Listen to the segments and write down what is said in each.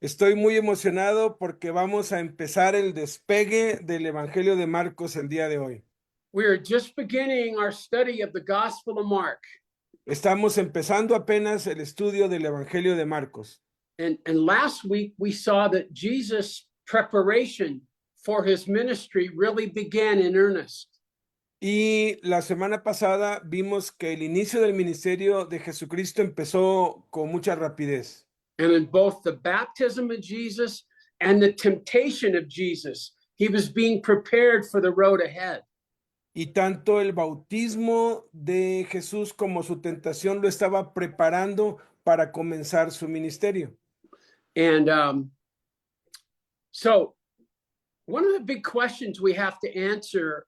Estoy muy emocionado porque vamos a empezar el despegue del Evangelio de Marcos el día de hoy. We are just beginning our study of the Gospel of Mark. Estamos empezando apenas el estudio del Evangelio de Marcos. And last week we saw that Jesus' preparation for his ministry really began in earnest. Y la semana pasada vimos que el inicio del ministerio de Jesucristo empezó con mucha rapidez. And in both the baptism of Jesus and the temptation of Jesus, he was being prepared for the road ahead. Y tanto el bautismo de Jesús como su tentación lo estaba preparando para comenzar su ministerio. And so one of the big questions we have to answer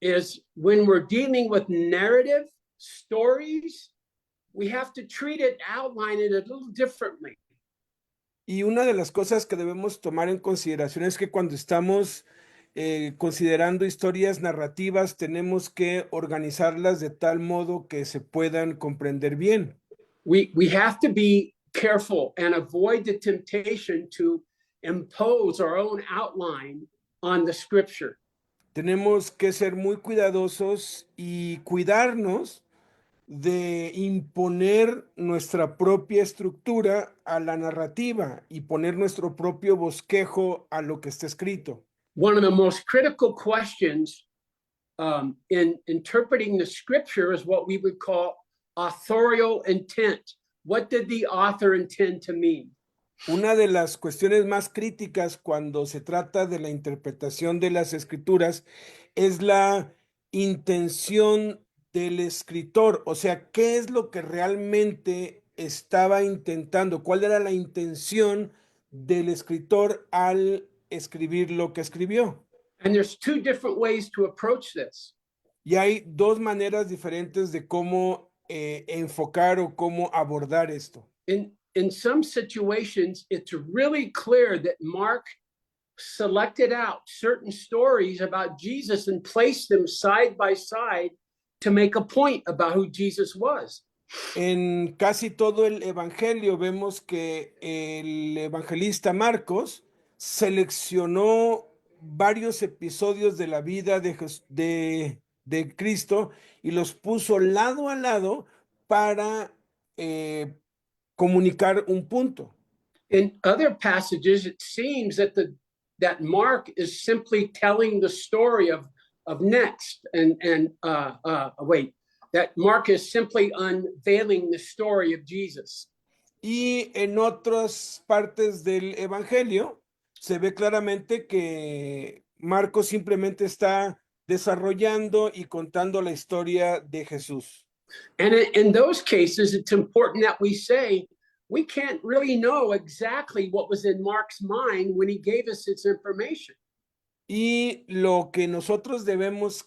is when we're dealing with narrative stories, we have to treat it, outline it a little differently. Y una de las cosas que debemos tomar en consideración es que cuando estamos considerando historias narrativas, tenemos que organizarlas de tal modo que se puedan comprender bien. We have to be careful and avoid the temptation to impose our own outline on the scripture. Tenemos que ser muy cuidadosos y cuidarnos de imponer nuestra propia estructura a la narrativa y poner nuestro propio bosquejo a lo que está escrito. One of the most critical questions in interpreting the scripture is what we would call authorial intent. What did the author intend to mean? Una de las cuestiones más críticas cuando se trata de la interpretación de las escrituras es la intención del escritor, o sea, ¿qué es lo que realmente estaba intentando? ¿Cuál era la intención del escritor al escribir lo que escribió? And there's two different ways to approach this. Y hay dos maneras diferentes de cómo enfocar o cómo abordar esto. In some situations, it's really clear that Mark selected out certain stories about Jesus and placed them side by side to make a point about who Jesus was. En casi todo el Evangelio vemos que el evangelista Marcos seleccionó varios episodios de la vida de Cristo y los puso lado a lado para comunicar un punto. In other passages, it seems that Mark is simply telling the story of next that Mark is simply unveiling the story of Jesus. Y en otras partes del Evangelio se ve claramente que Marcos simplemente está desarrollando y contando la historia de Jesús. And in those cases, it's important that we say we can't really know exactly what was in Mark's mind when he gave us this information. Y lo que nosotros tenemos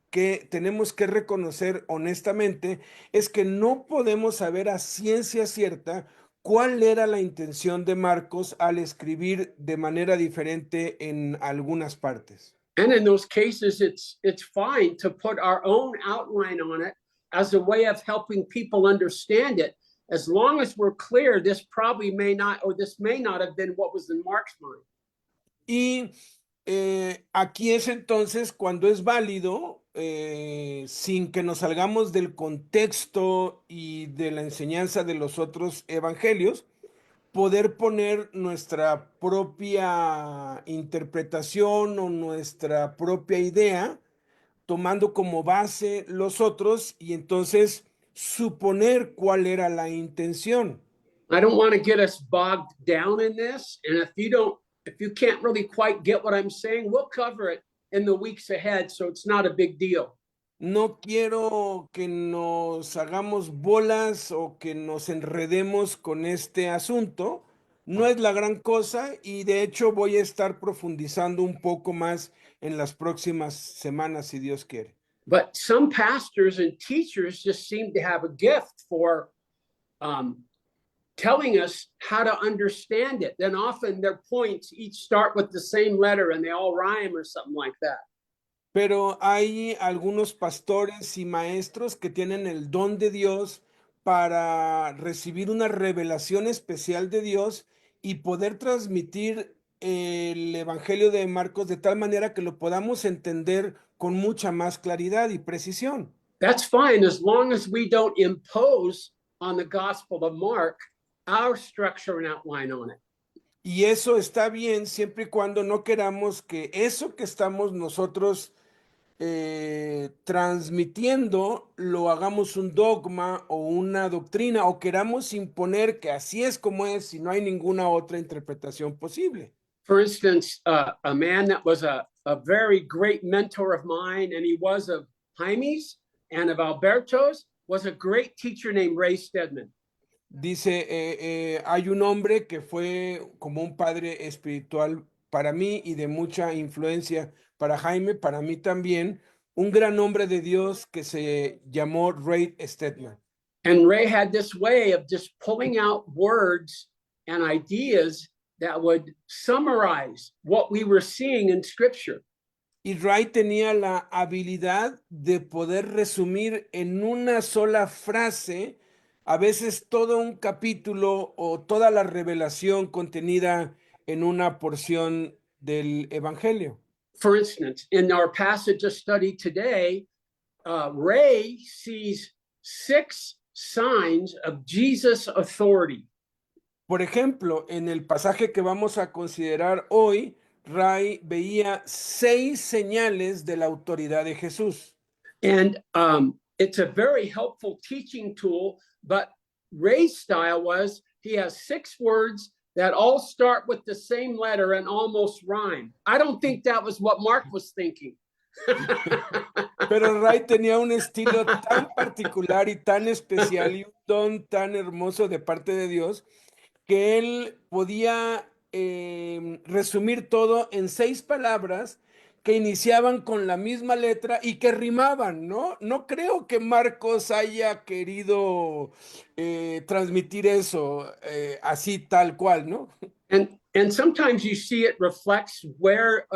que reconocer honestamente es que no podemos saber a ciencia cierta cuál era la intención de Marcos al escribir de manera diferente en algunas partes. And in those cases, it's fine to put our own outline on it as a way of helping people understand it. As long as we're clear, this probably may not, or this may not have been what was in Mark's mind. Y aquí es entonces cuando es válido, sin que nos salgamos del contexto y de la enseñanza de los otros evangelios, poder poner nuestra propia interpretación o nuestra propia idea, tomando como base los otros y entonces suponer cuál era la intención. I don't want to get us bogged down in this. And if you can't really quite get what I'm saying, we'll cover it in the weeks ahead. So it's not a big deal. No quiero que nos hagamos bolas o que nos enredemos con este asunto. No es la gran cosa y de hecho voy a estar profundizando un poco más en las próximas semanas, si Dios quiere. But some pastors and teachers just seem to have a gift for telling us how to understand it. Then often their points each start with the same letter and they all rhyme or something like that. Pero hay algunos pastores y maestros que tienen el don de Dios para recibir una revelación especial de Dios y poder transmitir el Evangelio de Marcos de tal manera que lo podamos entender con mucha más claridad y precisión. That's fine as long as we don't impose on the Gospel of Mark our structure and outline on it. Y eso está bien siempre y cuando no queramos que eso que estamos nosotros transmitiendo lo hagamos un dogma o una doctrina o queramos imponer que así es como es y no hay ninguna otra interpretación posible. For instance, a man that was a very great mentor of mine, and he was of Jaime's and of Alberto's, was a great teacher named Ray Stedman. Dice, hay un hombre que fue como un padre espiritual para mí y de mucha influencia para Jaime, para mí también, un gran hombre de Dios que se llamó Ray Stedman. And Ray had this way of just pulling out words and ideas that would summarize what we were seeing in Scripture. Y Ray tenía la habilidad de poder resumir en una sola frase, a veces todo un capítulo o toda la revelación contenida en una porción del Evangelio. For instance, in our passage of study today, Ray sees 6 signs of Jesus' authority. Por ejemplo, en el pasaje que vamos a considerar hoy, Ray veía 6 señales de la autoridad de Jesús. And it's a very helpful teaching tool, but Ray's style was he has 6 words that all start with the same letter and almost rhyme. I don't think that was what Mark was thinking. Pero Ray tenía un estilo tan particular y tan especial y un don tan hermoso de parte de Dios que él podía resumir todo en 6 palabras que iniciaban con la misma letra y que rimaban, ¿no? No creo que Marcos haya querido transmitir eso así tal cual, ¿no? And sometimes you see it reflects where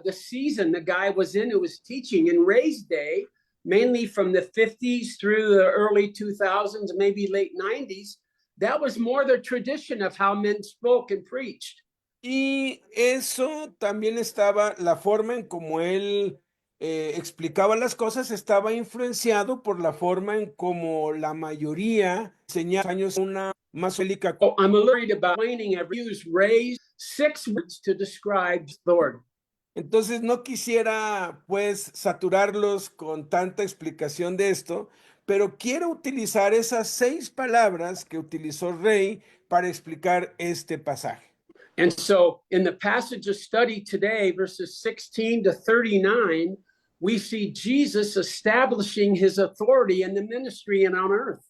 the season the guy was in who was teaching. In Ray's day, mainly from the 50s through the early 2000s, maybe late 90s, that was more the tradition of how men spoke and preached. Y eso también estaba, la forma en como él explicaba las cosas estaba influenciado por la forma en como la mayoría enseñaba años una más bélica. Oh, I'm worried about explaining every use Ray's 6 words to describe the Lord. Entonces no quisiera pues saturarlos con tanta explicación de esto, pero quiero utilizar esas 6 palabras que utilizó Rey para explicar este pasaje. And so in the passage of study today, verses 16 to 39, we see Jesus establishing his authority in the ministry and on earth.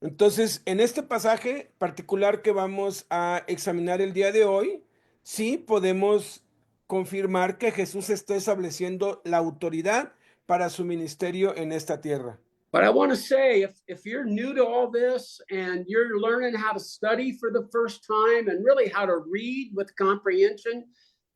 Entonces, en este pasaje particular que vamos a examinar el día de hoy, sí podemos confirmar que Jesús está estableciendo la autoridad para su ministerio en esta tierra. But I want to say, if you're new to all this and you're learning how to study for the first time and really how to read with comprehension,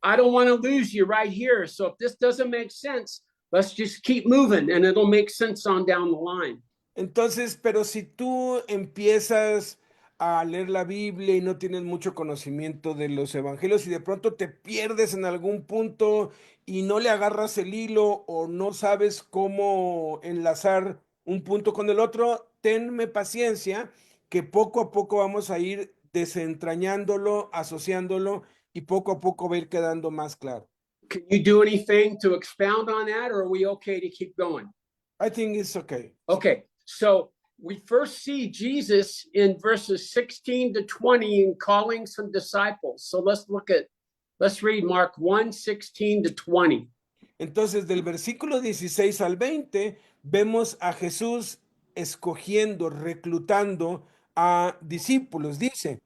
I don't want to lose you right here. So if this doesn't make sense, let's just keep moving and it'll make sense on down the line. Entonces, pero si tú empiezas a leer la Biblia y no tienes mucho conocimiento de los evangelios y de pronto te pierdes en algún punto y no le agarras el hilo o no sabes cómo enlazar un punto con el otro, tenme paciencia que poco a poco vamos a ir desentrañándolo, asociándolo y poco a poco va a ir quedando más claro. Can you do anything to expound on that, or are we okay to keep going? I think it's okay. Okay, so we first see Jesus in verses 16 to 20 in calling some disciples. So let's read Mark 1, 16 to 20. Entonces, del versículo 16 al 20, vemos a Jesús escogiendo, reclutando a discípulos. Dice,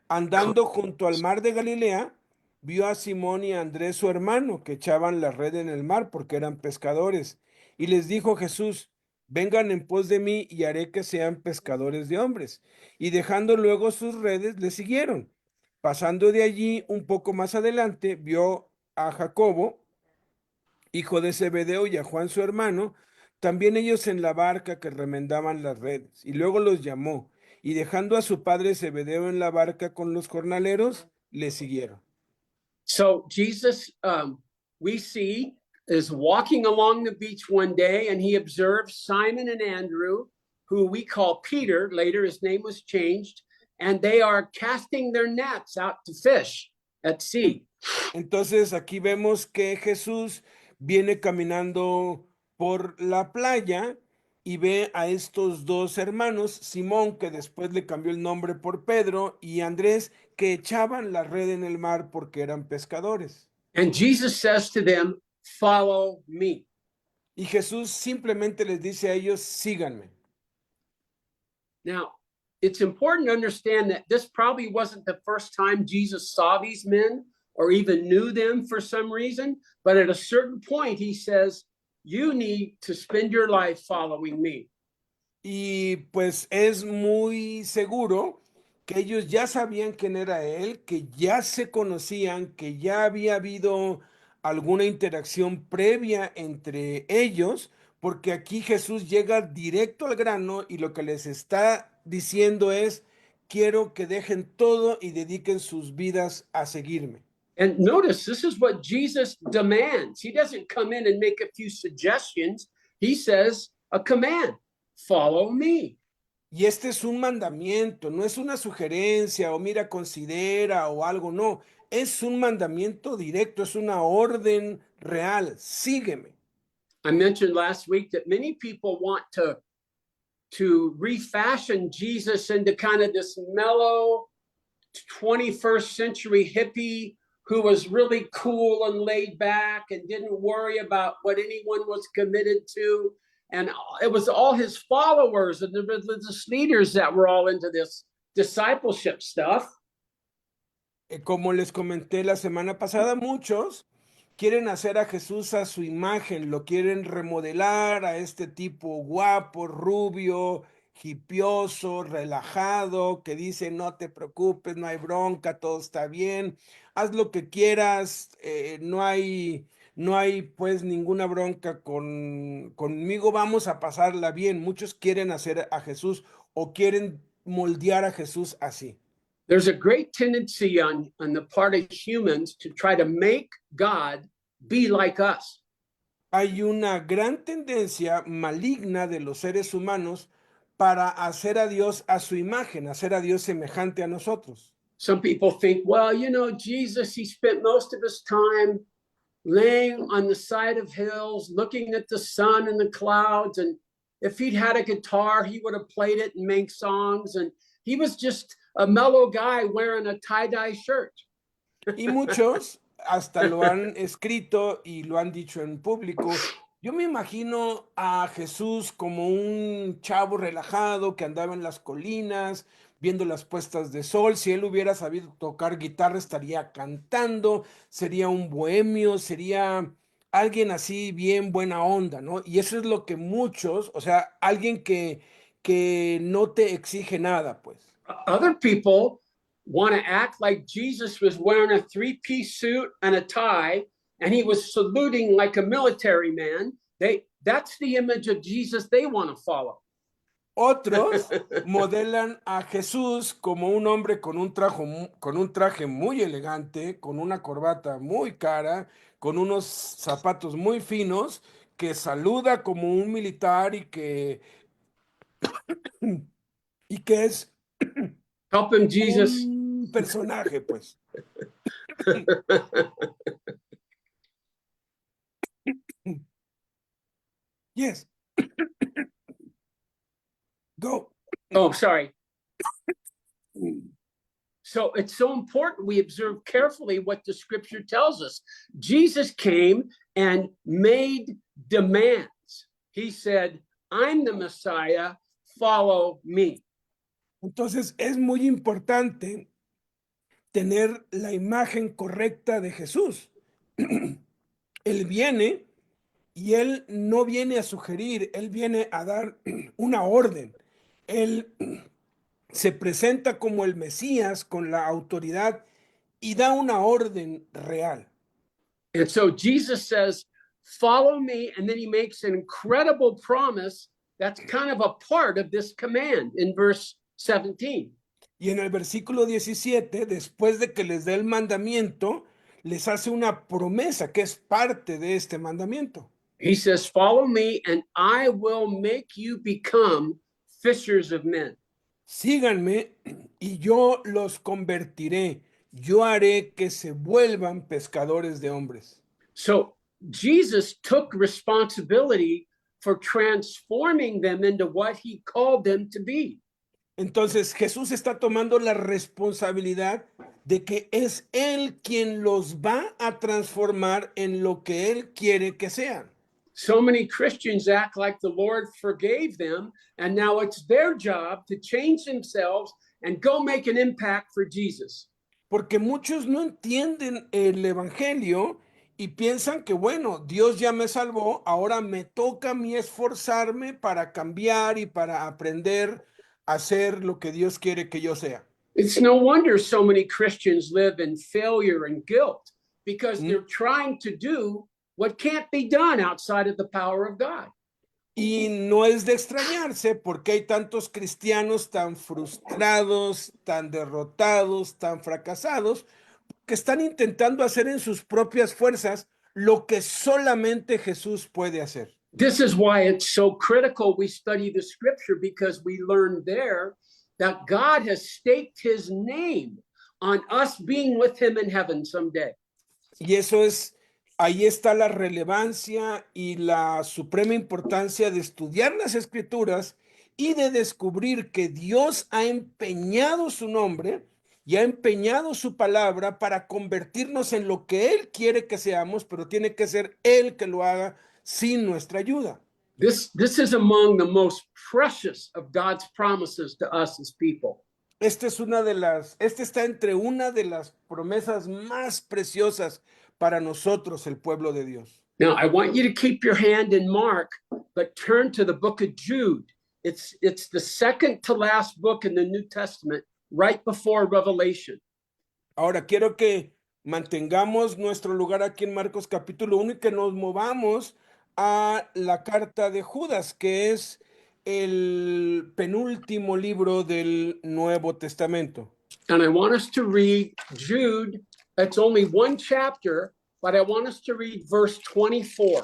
andando junto al mar de Galilea, vio a Simón y a Andrés su hermano, que echaban la red en el mar porque eran pescadores. Y les dijo Jesús, vengan en pos de mí y haré que sean pescadores de hombres. Y dejando luego sus redes, le siguieron. Pasando de allí un poco más adelante, vio a Jacobo, hijo de Zebedeo, y a Juan su hermano, también ellos en la barca que remendaban las redes, y luego los llamó, y dejando a su padre Zebedeo en la barca con los jornaleros, le siguieron. So Jesus, we see, is walking along the beach one day, and he observes Simon and Andrew, who we call Peter. Later, his name was changed, and they are casting their nets out to fish at sea. Entonces aquí vemos que Jesús viene caminando por la playa y ve a estos dos hermanos, Simón, que después le cambió el nombre por Pedro, y Andrés, que echaban la red en el mar porque eran pescadores. And Jesus says to them, "Follow me." Y Jesús simplemente les dice a ellos, síganme. Now, it's important to understand that this probably wasn't the first time Jesus saw these men or even knew them for some reason, but at a certain point, he says, "You need to spend your life following me." Y pues es muy seguro que ellos ya sabían quién era él, que ya se conocían, que ya había habido alguna interacción previa entre ellos, porque aquí Jesús llega directo al grano y lo que les está diciendo es, quiero que dejen todo y dediquen sus vidas a seguirme. And notice, this is what Jesus demands. He doesn't come in and make a few suggestions. He says a command, "Follow me." Y este es un mandamiento, no es una sugerencia o mira, considera o algo, no. Es un mandamiento directo, es una orden real. Sígueme. I mentioned last week that many people want to refashion Jesus into kind of this mellow 21st century hippie who was really cool and laid back and didn't worry about what anyone was committed to. And it was all his followers and the religious leaders that were all into this discipleship stuff. Como les comenté la semana pasada, muchos quieren hacer a Jesús a su imagen, lo quieren remodelar a este tipo guapo, rubio, hipioso, relajado, que dice no te preocupes, no hay bronca, todo está bien, haz lo que quieras, no hay pues ninguna bronca conmigo, vamos a pasarla bien. Muchos quieren hacer a Jesús o quieren moldear a Jesús así. There's a great tendency on the part of humans to try to make God be like us. Hay una gran tendencia maligna de los seres humanos para hacer a Dios a su imagen, hacer a Dios semejante a nosotros. Some people think, well, you know, Jesus, he spent most of his time laying on the side of hills, looking at the sun and the clouds. And if he'd had a guitar, he would have played it and made songs. And he was just a mellow guy wearing a tie-dye shirt. Y muchos hasta lo han escrito y lo han dicho en público. Yo me imagino a Jesús como un chavo relajado que andaba en las colinas viendo las puestas de sol. Si él hubiera sabido tocar guitarra, estaría cantando, sería un bohemio, sería alguien así bien buena onda, ¿no? Y eso es lo que muchos, o sea, alguien que no te exige nada, pues. Other people want to act like Jesus was wearing a three-piece suit and a tie, and he was saluting like a military man. That's the image of Jesus they want to follow. Otros modelan a Jesús como un hombre con un traje muy elegante, con una corbata muy cara, con unos zapatos muy finos, que saluda como un militar y que es Help him, Jesus. un personaje, pues. Yes. Go. Oh, sorry. So it's so important we observe carefully what the scripture tells us. Jesus came and made demands. He said, "I'm the Messiah, follow me." Entonces es muy importante tener la imagen correcta de Jesús. Él viene y él no viene a sugerir, él viene a dar una orden. Él se presenta como el Mesías con la autoridad y da una orden real. And so Jesus says, "Follow me," and then he makes an incredible promise that's kind of a part of this command in verse 17. Y en el versículo 17, después de que les dé el mandamiento, les hace una promesa que es parte de este mandamiento. He says, "Follow me, and I will make you become fishers of men." Síganme y yo los convertiré. Yo haré que se vuelvan pescadores de hombres. So Jesus took responsibility for transforming them into what he called them to be. Entonces Jesús está tomando la responsabilidad de que es Él quien los va a transformar en lo que Él quiere que sean. So many Christians act like the Lord forgave them, and now it's their job to change themselves and go make an impact for Jesus. Porque muchos no entienden el Evangelio y piensan que, bueno, Dios ya me salvó, ahora me toca a mí esforzarme para cambiar y para aprender a hacer lo que Dios quiere que yo sea. It's no wonder so many Christians live in failure and guilt because ¿Mm? they're trying to do what can't be done outside of the power of God. Y no es de extrañarse porque hay tantos cristianos tan frustrados, tan derrotados, tan fracasados, que están intentando hacer en sus propias fuerzas lo que solamente Jesús puede hacer. This is why it's so critical we study the scripture, because we learn there that God has staked his name on us being with him in heaven someday. Y eso es, ahí está la relevancia y la suprema importancia de estudiar las escrituras y de descubrir que Dios ha empeñado su nombre y ha empeñado su palabra para convertirnos en lo que Él quiere que seamos, pero tiene que ser Él que lo haga sin nuestra ayuda. This is among the most precious of God's promises to us as people. Este está entre una de las promesas más preciosas para nosotros, el pueblo de Dios. Now, I want you to keep your hand in Mark, but turn to the book of Jude. It's the second to last book in the New Testament, right before Revelation. Ahora quiero que mantengamos nuestro lugar aquí en Marcos capítulo 1 y que nos movamos a la carta de Judas, que es el penúltimo libro del Nuevo Testamento. And I want us to read Jude. It's only one chapter, but I want us to read verse 24.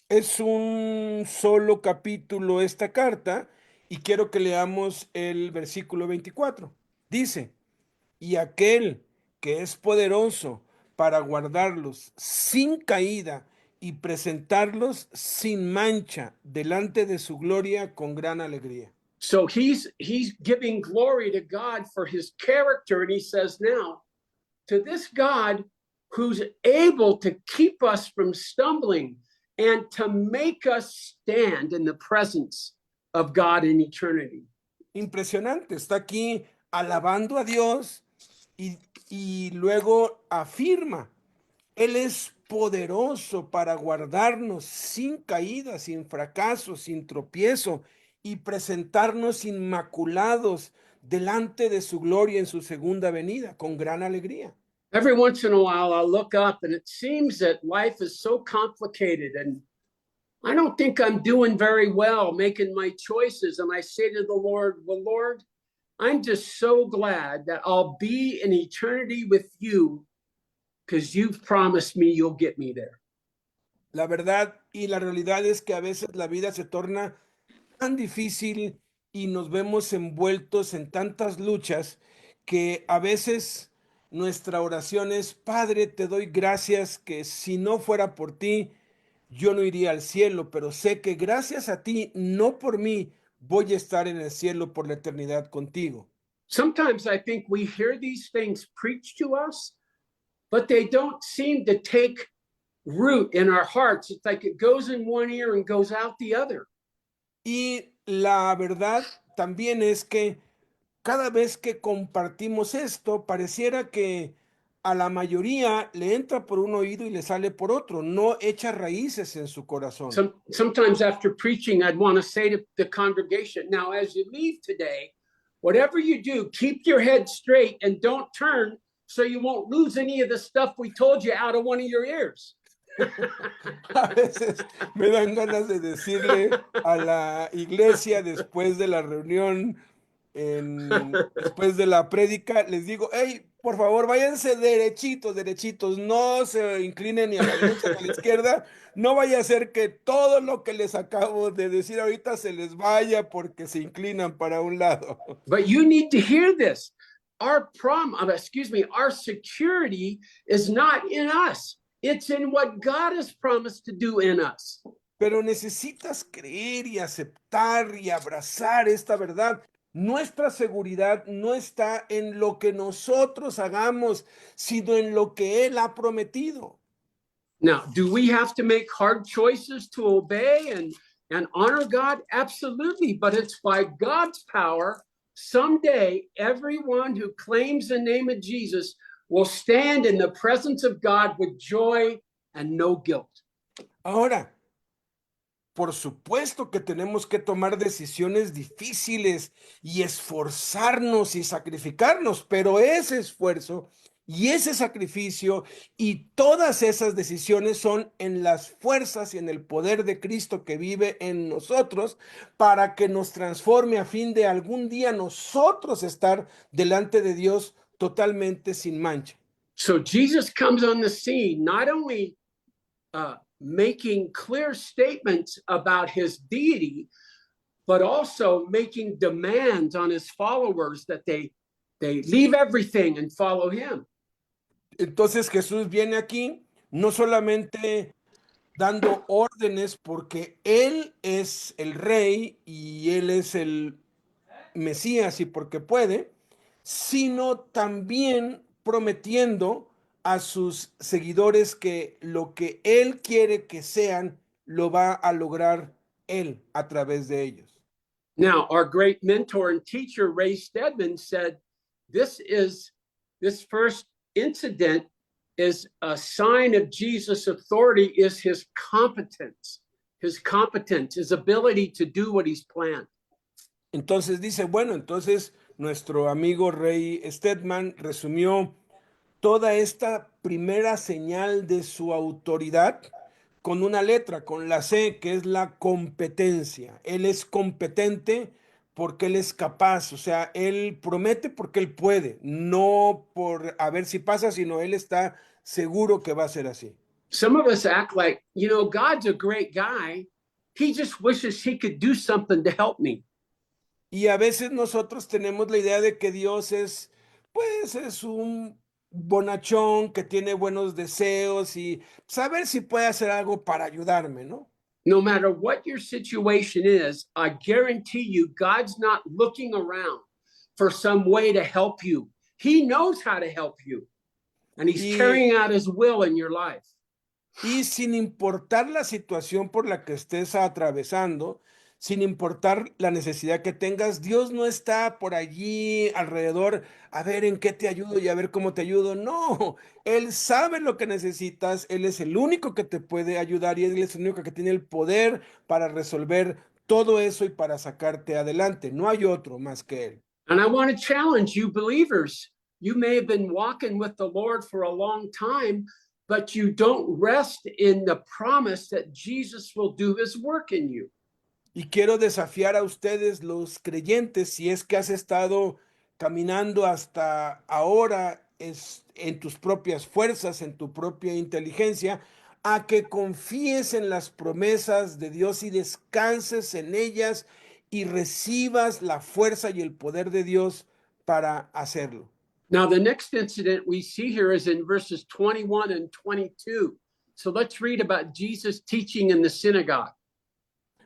Es un solo capítulo esta carta y quiero que leamos el versículo 24. Dice, y aquel que es poderoso para guardarlos sin caída y presentarlos sin mancha delante de su gloria con gran alegría. So he's giving glory to God for his character, and he says now, to this God who's able to keep us from stumbling and to make us stand in the presence of God in eternity. Impresionante, está aquí alabando a Dios y luego afirma, Él es poderoso para guardarnos sin caída, sin fracaso, sin tropiezo y presentarnos inmaculados delante de su gloria en su segunda venida, con gran alegría. Every once in a while, I'll look up and it seems that life is so complicated and I don't think I'm doing very well making my choices. And I say to the Lord, well, Lord, I'm just so glad that I'll be in eternity with you because you've promised me you'll get me there. La verdad y la realidad es que a veces la vida se torna tan difícil y nos vemos envueltos en tantas luchas que a veces nuestra oración es, Padre, te doy gracias que si no fuera por ti, yo no iría al cielo, pero sé que gracias a ti, no por mí, voy a estar en el cielo por la eternidad contigo. Sometimes I think we hear these things preached to us, but they don't seem to take root in our hearts. It's like it goes in one ear and goes out the other. Y la verdad también es que cada vez que compartimos esto, pareciera que a la mayoría le entra por un oído y le sale por otro, no echa raíces en su corazón. Sometimes after preaching, I'd want to say to the congregation, now as you leave today, whatever you do, keep your head straight and don't turn so you won't lose any of the stuff we told you out of one of your ears. A veces me dan ganas de decirle a la iglesia después de la reunión, después de la prédica, les digo, hey, por favor, váyanse derechitos, derechitos, no se inclinen ni a la derecha ni a la izquierda, no vaya a ser que todo lo que les acabo de decir ahorita se les vaya porque se inclinan para un lado. But you need to hear this. Our our security is not in us. It's in what God has promised to do in us. Pero necesitas creer y aceptar y abrazar esta verdad. Nuestra seguridad no está en lo que nosotros hagamos, sino en lo que Él ha prometido. Now, do we have to make hard choices to obey and honor God? Absolutely, but it's by God's power. Someday, everyone who claims the name of Jesus will stand in the presence of God with joy and no guilt. Ahora, por supuesto que tenemos que tomar decisiones difíciles y esforzarnos y sacrificarnos, pero ese esfuerzo y ese sacrificio y todas esas decisiones son en las fuerzas y en el poder de Cristo que vive en nosotros para que nos transforme a fin de algún día nosotros estar delante de Dios totalmente sin mancha. So Jesus comes on the scene, not only making clear statements about his deity, but also making demands on his followers that they leave everything and follow him. Entonces Jesús viene aquí no solamente dando órdenes porque Él es el rey y Él es el Mesías y porque puede, sino también prometiendo a sus seguidores que lo que Él quiere que sean, lo va a lograr Él a través de ellos. Now, our great mentor and teacher, Ray Stedman, said this first incident is a sign of Jesus' authority, is his competence, his ability to do what he's planned. Entonces dice, bueno, entonces nuestro amigo Ray Stedman resumió toda esta primera señal de su autoridad con una letra, con la C, que es la competencia. Él es competente porque él es capaz, o sea, él promete porque él puede, no por a ver si pasa, sino él está seguro que va a ser así. Some of us act like, God's a great guy. He just wishes he could do something to help me. Y a veces nosotros tenemos la idea de que Dios pues es un bonachón que tiene buenos deseos y saber si puede hacer algo para ayudarme, ¿no? No matter what your situation is, I guarantee you, God's not looking around for some way to help you. He knows how to help you, and he's carrying out his will in your life. Y sin importar la situación por la que estés atravesando, sin importar la necesidad que tengas, Dios no está por allí alrededor a ver en qué te ayudo y a ver cómo te ayudo. No, Él sabe lo que necesitas, Él es el único que te puede ayudar y Él es el único que tiene el poder para resolver todo eso y para sacarte adelante. No hay otro más que Él. And I want to challenge you believers. You may have been walking with the Lord for a long time, but you don't rest in the promise that Jesus will do his work in you. Y quiero desafiar a ustedes, los creyentes, si es que has estado caminando hasta ahora en tus propias fuerzas, en tu propia inteligencia, a que confíes en las promesas de Dios y descanses en ellas y recibas la fuerza y el poder de Dios para hacerlo. Now, the next incident we see here is in verses 21 and 22. So let's read about Jesus teaching in the synagogue.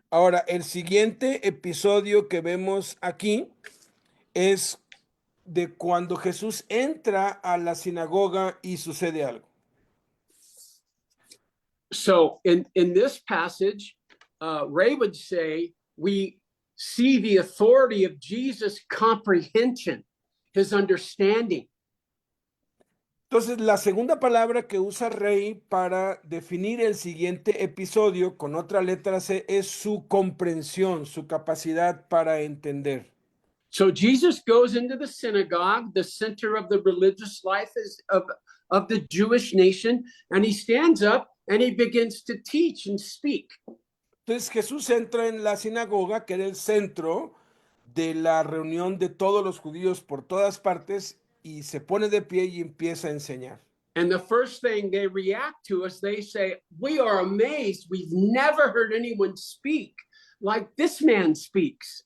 Ahora, el siguiente episodio que vemos aquí es de cuando Jesús entra a la sinagoga y sucede algo. So in this passage, Ray would say we see the authority of Jesus' comprehension, his understanding. Entonces, la segunda palabra que usa Rey para definir el siguiente episodio con otra letra C es su comprensión, su capacidad para entender. So Jesus goes into the synagogue, the center of the religious life of the Jewish nation, and he stands up and he begins to teach and speak. Entonces Jesús entra en la sinagoga, que era el centro de la reunión de todos los judíos por todas partes y se pone de pie y empieza a enseñar. And the first thing they react to is they say, "We are amazed. We've never heard anyone speak like this man speaks."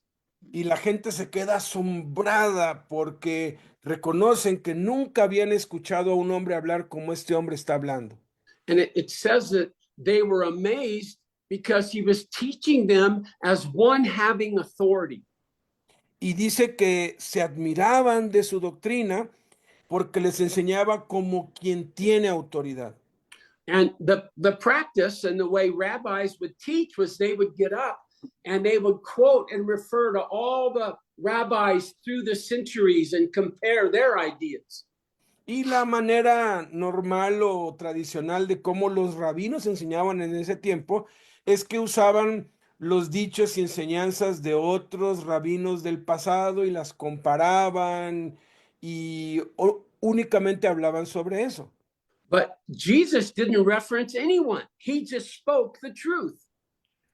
Y la gente se queda asombrada porque reconocen que nunca habían escuchado a un hombre hablar como este hombre está hablando. And it says that they were amazed because he was teaching them as one having authority. Y dice que se admiraban de su doctrina porque les enseñaba como quien tiene autoridad. And the practice and the way rabbis would teach was they would get up and they would quote and refer to all the rabbis through the centuries and compare their ideas. Y la manera normal o tradicional de cómo los rabinos enseñaban en ese tiempo es que usaban los dichos y enseñanzas de otros rabinos del pasado y las comparaban y únicamente hablaban sobre eso. But Jesus didn't reference anyone. He just spoke the truth.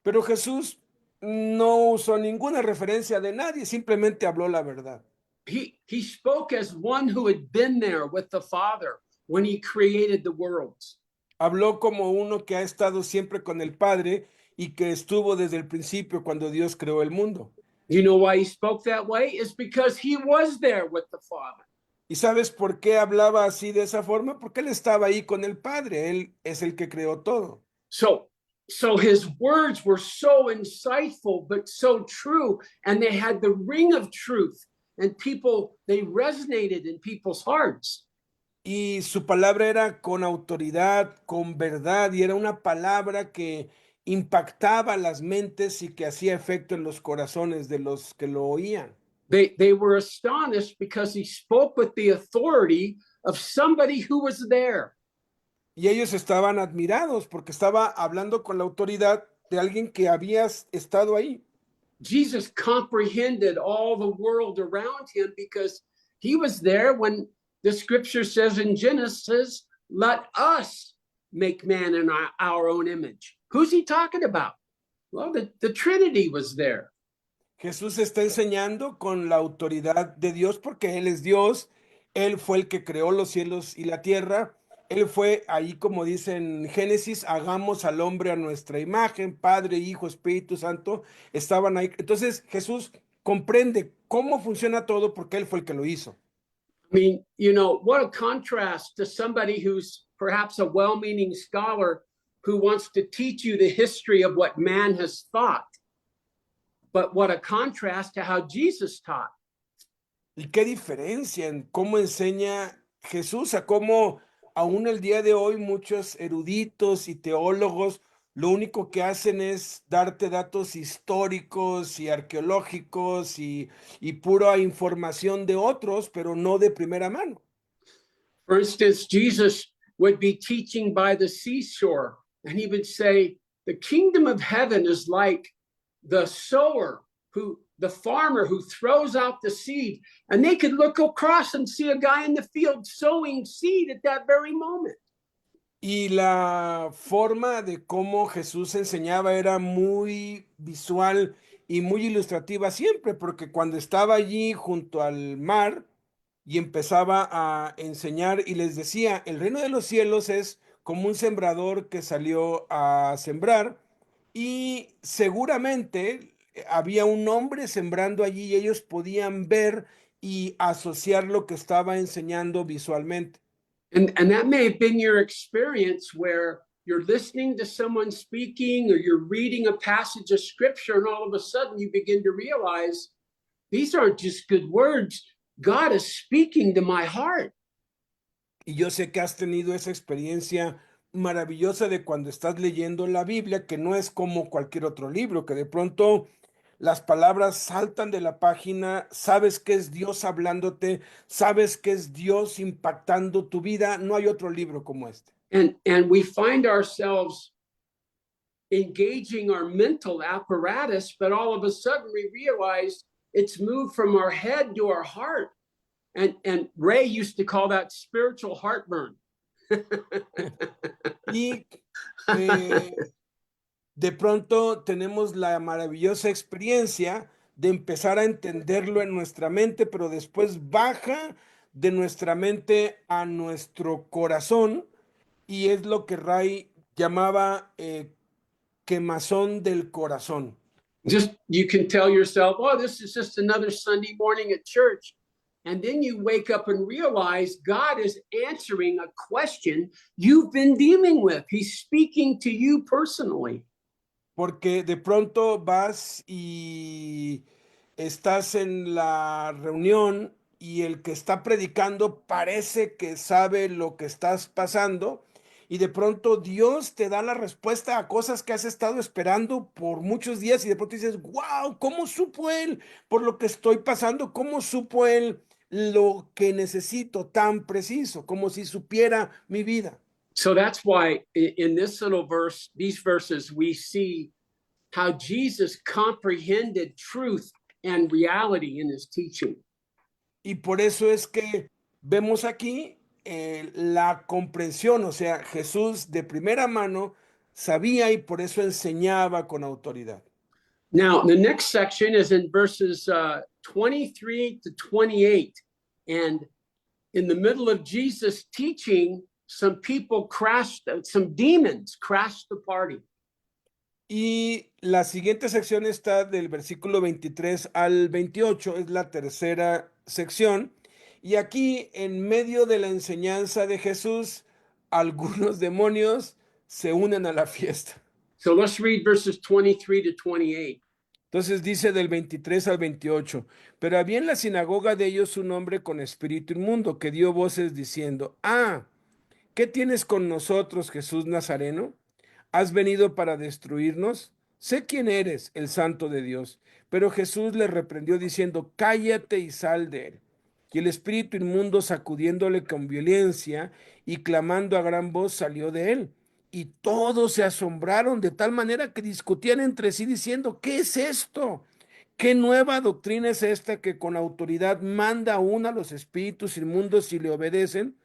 Pero Jesús no usó ninguna referencia de nadie, simplemente habló la verdad. He spoke as one who had been there with the Father when he created the worlds. Habló como uno que ha estado siempre con el Padre y que estuvo desde el principio cuando Dios creó el mundo. You know why he spoke that way? It's because he was there with the Father. ¿Y sabes por qué hablaba así de esa forma? Porque él estaba ahí con el Padre, él es el que creó todo. So his words were so insightful, but so true, and they had the ring of truth, and they resonated in people's hearts. Y su palabra era con autoridad, con verdad, y era una palabra que impactaba las mentes y que hacía efecto en los corazones de los que lo oían. They were astonished because he spoke with the authority of somebody who was there. Y ellos estaban admirados porque estaba hablando con la autoridad de alguien que había estado ahí. Jesus comprehended all the world around him because he was there when the scripture says in Genesis, "Let us make man in our own image." Who's he talking about? Well, the Trinity was there. Jesús está enseñando con la autoridad de Dios porque Él es Dios, Él fue el que creó los cielos y la tierra, Él fue ahí como dice en Génesis, hagamos al hombre a nuestra imagen, Padre, Hijo, Espíritu Santo, estaban ahí. Entonces Jesús comprende cómo funciona todo porque Él fue el que lo hizo. I mean, you know, what a contrast to somebody who's perhaps a well-meaning scholar who wants to teach you the history of what man has thought. But what a contrast to how Jesus taught. Y qué diferencia en cómo enseña Jesús, a cómo aún el día de hoy muchos eruditos y teólogos lo único que hacen es darte datos históricos y arqueológicos y pura información de otros, pero no de primera mano. For instance, Jesus would be teaching by the seashore, and he would say, "The kingdom of heaven is like the sower the farmer who throws out the seed," and they could look across and see a guy in the field sowing seed at that very moment. Y la forma de cómo Jesús enseñaba era muy visual y muy ilustrativa siempre, porque cuando estaba allí junto al mar y empezaba a enseñar y les decía, el reino de los cielos es como un sembrador que salió a sembrar y seguramente había un hombre sembrando allí y ellos podían ver y asociar lo que estaba enseñando visualmente. And that may have been your experience where you're listening to someone speaking or you're reading a passage of scripture, and all of a sudden you begin to realize these aren't just good words. God is speaking to my heart. Y yo sé que has tenido esa experiencia maravillosa de cuando estás leyendo la Biblia, que no es como cualquier otro libro, que de pronto las palabras saltan de la página, sabes que es Dios hablándote, sabes que es Dios impactando tu vida. No hay otro libro como este. And we find ourselves engaging our mental apparatus, but all of a sudden we realize it's moved from our head to our heart. And Ray used to call that spiritual heartburn. Y de pronto tenemos la maravillosa experiencia de empezar a entenderlo en nuestra mente, pero después baja de nuestra mente a nuestro corazón y es lo que Ray llamaba quemazón del corazón. Just you can tell yourself, oh, this is just another Sunday morning at church. And then you wake up and realize God is answering a question you've been dealing with. He's speaking to you personally. Porque de pronto vas y estás en la reunión y el que está predicando parece que sabe lo que estás pasando y de pronto Dios te da la respuesta a cosas que has estado esperando por muchos días y de pronto dices, wow, ¿cómo supo él por lo que estoy pasando? ¿Cómo supo él lo que necesito tan preciso? Como si supiera mi vida. So that's why in this little verse, these verses, we see how Jesus comprehended truth and reality in his teaching. Y por eso es que vemos aquí la comprensión, o sea, Jesús de primera mano sabía y por eso enseñaba con autoridad. Now, the next section is in verses 23 to 28. And in the middle of Jesus' teaching, some demons crashed the party. Y la siguiente sección está del versículo 23 al 28, es la tercera sección. Y aquí, en medio de la enseñanza de Jesús, algunos demonios se unen a la fiesta. So let's read verses 23 to 28. Entonces dice del 23 al 28, pero había en la sinagoga de ellos un hombre con espíritu inmundo que dio voces diciendo, ¿qué tienes con nosotros, Jesús Nazareno? ¿Has venido para destruirnos? Sé quién eres, el Santo de Dios. Pero Jesús le reprendió diciendo, cállate y sal de él. Y el espíritu inmundo, sacudiéndole con violencia y clamando a gran voz, salió de él. Y todos se asombraron de tal manera que discutían entre sí diciendo, ¿qué es esto? ¿Qué nueva doctrina es esta que con autoridad manda aún a los espíritus inmundos y le obedecen?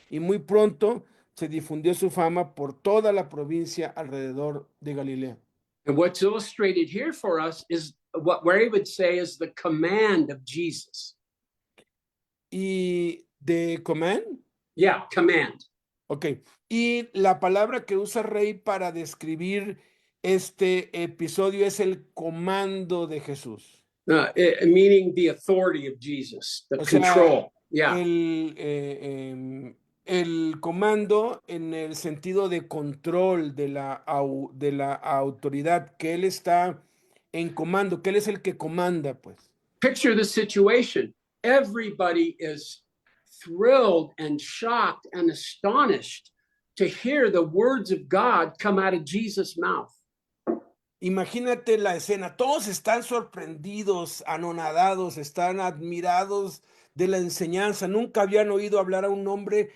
Y muy pronto se difundió su fama por toda la provincia alrededor de Galilea. And what's illustrated here for us is what Ray would say is the command of Jesus. Y de command. Yeah, command. Ok. Y la palabra que usa Rey para describir este episodio es el comando de Jesús. Meaning the authority of Jesus, the O control. Sea, el comando en el sentido de control de la autoridad, que él está en comando, que él es el que comanda, pues. Picture the situation. Everybody is thrilled and shocked and astonished to hear the words of God come out of Jesus' mouth. Imagínate la escena, todos están sorprendidos, anonadados, están admirados de la enseñanza, nunca habían oído hablar a un hombre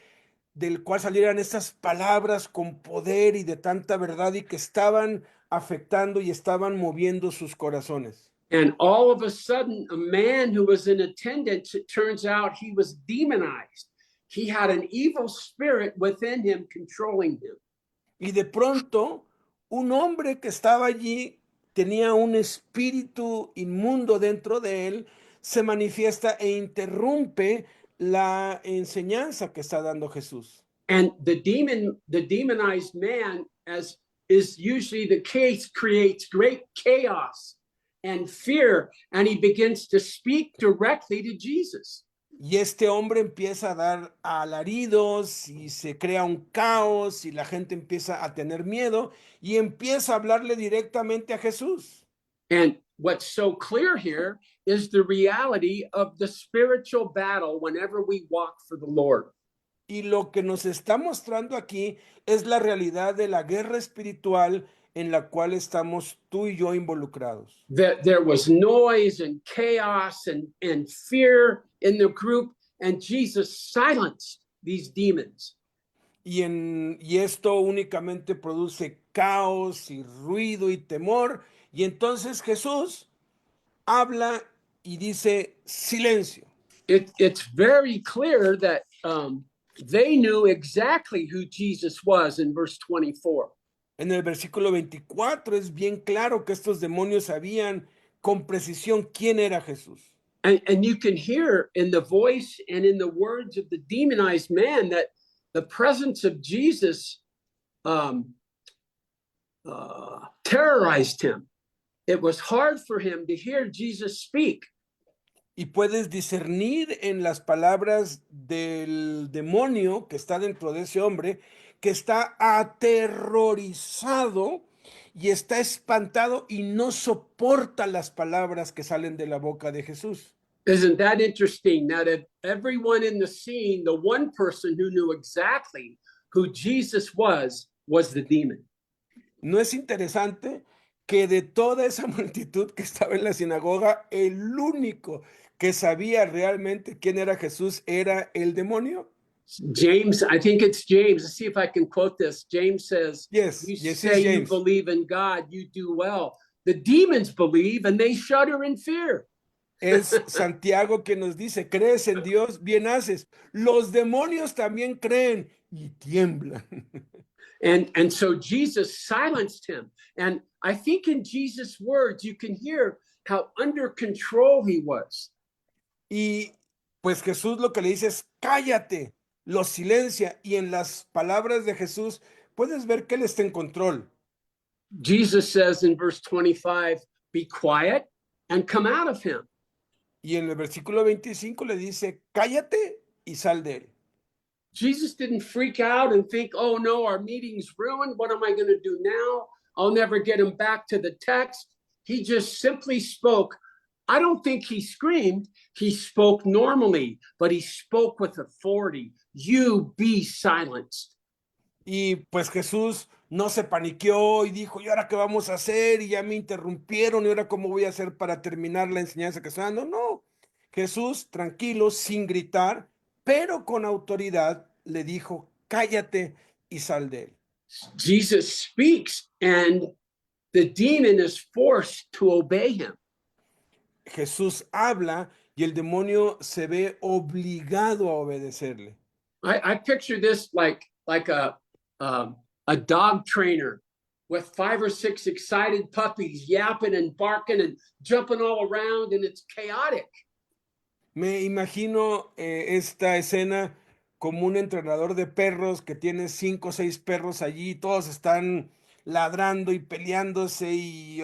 del cual salieran estas palabras con poder y de tanta verdad y que estaban afectando y estaban moviendo sus corazones. And all of a sudden, a man who was in attendance, it turns out he was demonized. He had an evil spirit within him controlling him. Y de pronto, un hombre que estaba allí tenía un espíritu inmundo dentro de él, se manifiesta e interrumpe la enseñanza que está dando Jesús. And the demonized man, as is usually the case, creates great chaos and fear, and he begins to speak directly to Jesus. Y este hombre empieza a dar alaridos y se crea un caos y la gente empieza a tener miedo y empieza a hablarle directamente a Jesús. And what's so clear here is the reality of the spiritual battle whenever we walk for the Lord. Y lo que nos está mostrando aquí es la realidad de la guerra espiritual en la cual estamos tú y yo involucrados. That there was noise and chaos and fear in the group, and Jesus silenced these demons. Y esto únicamente produce caos y ruido y temor. Y entonces Jesús habla y dice silencio. It's very clear that they knew exactly who Jesus was in verse 24. En el versículo 24 es bien claro que estos demonios sabían con precisión quién era Jesús. And you can hear in the voice and in the words of the demonized man that the presence of Jesus terrorized him. It was hard for him to hear Jesus speak. Y puedes discernir en las palabras del demonio que está dentro de ese hombre, que está aterrorizado y está espantado y no soporta las palabras que salen de la boca de Jesús. Isn't that interesting? That if everyone in the scene, the one person who knew exactly who Jesus was the demon. ¿No es interesante que de toda esa multitud que estaba en la sinagoga, el único que sabía realmente quién era Jesús era el demonio? James, I think it's James. Let's see if I can quote this. James says, Yes, you yes, say it's you James. believe in God, you do well. The demons believe and they shudder in fear. Es Santiago que nos dice, crees en Dios, bien haces. Los demonios también creen y tiemblan. And so Jesus silenced him. And I think in Jesus' words, you can hear how under control he was. Y pues Jesús lo que le dice es, cállate, los silencia. Y en las palabras de Jesús puedes ver que él está en control. Jesus says in verse 25, be quiet and come out of him. Y en el versículo 25 le dice, cállate y sal de él. Jesus didn't freak out and think, oh no, our meeting's ruined. What am I going to do now? I'll never get him back to the text. He just simply spoke. I don't think he screamed. He spoke normally, but he spoke with authority. You be silenced. Y pues Jesús no se paniqueó y dijo, ¿y ahora qué vamos a hacer? Y ya me interrumpieron, ¿y ahora cómo voy a hacer para terminar la enseñanza que estoy dando? No, Jesús, tranquilo, sin gritar, pero con autoridad, le dijo, cállate y sal de él. Jesus speaks and the demon is forced to obey him. Jesús habla y el demonio se ve obligado a obedecerle. I picture this like a dog trainer with 5 or 6 excited puppies yapping and barking and jumping all around, and it's chaotic. Me imagino esta escena como un entrenador de perros que tiene 5 o 6 perros allí, todos están ladrando y peleándose y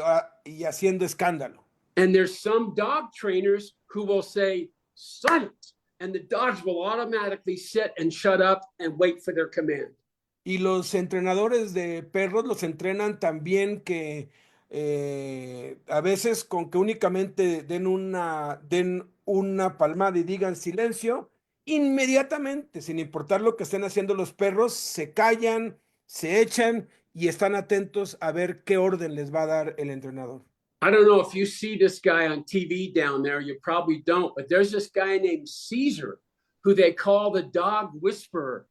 haciendo escándalo. And there's some dog trainers who will say, silence, and the dogs will automatically sit and shut up and wait for their command. Y los entrenadores de perros los entrenan también que a veces con que únicamente den una palmada y digan silencio, inmediatamente, sin importar lo que estén haciendo los perros, se callan, se echan y están atentos a ver qué orden les va a dar el entrenador. I don't know if you see this guy on TV down there, you probably don't, but there's this guy named Caesar who they call the dog whisperer.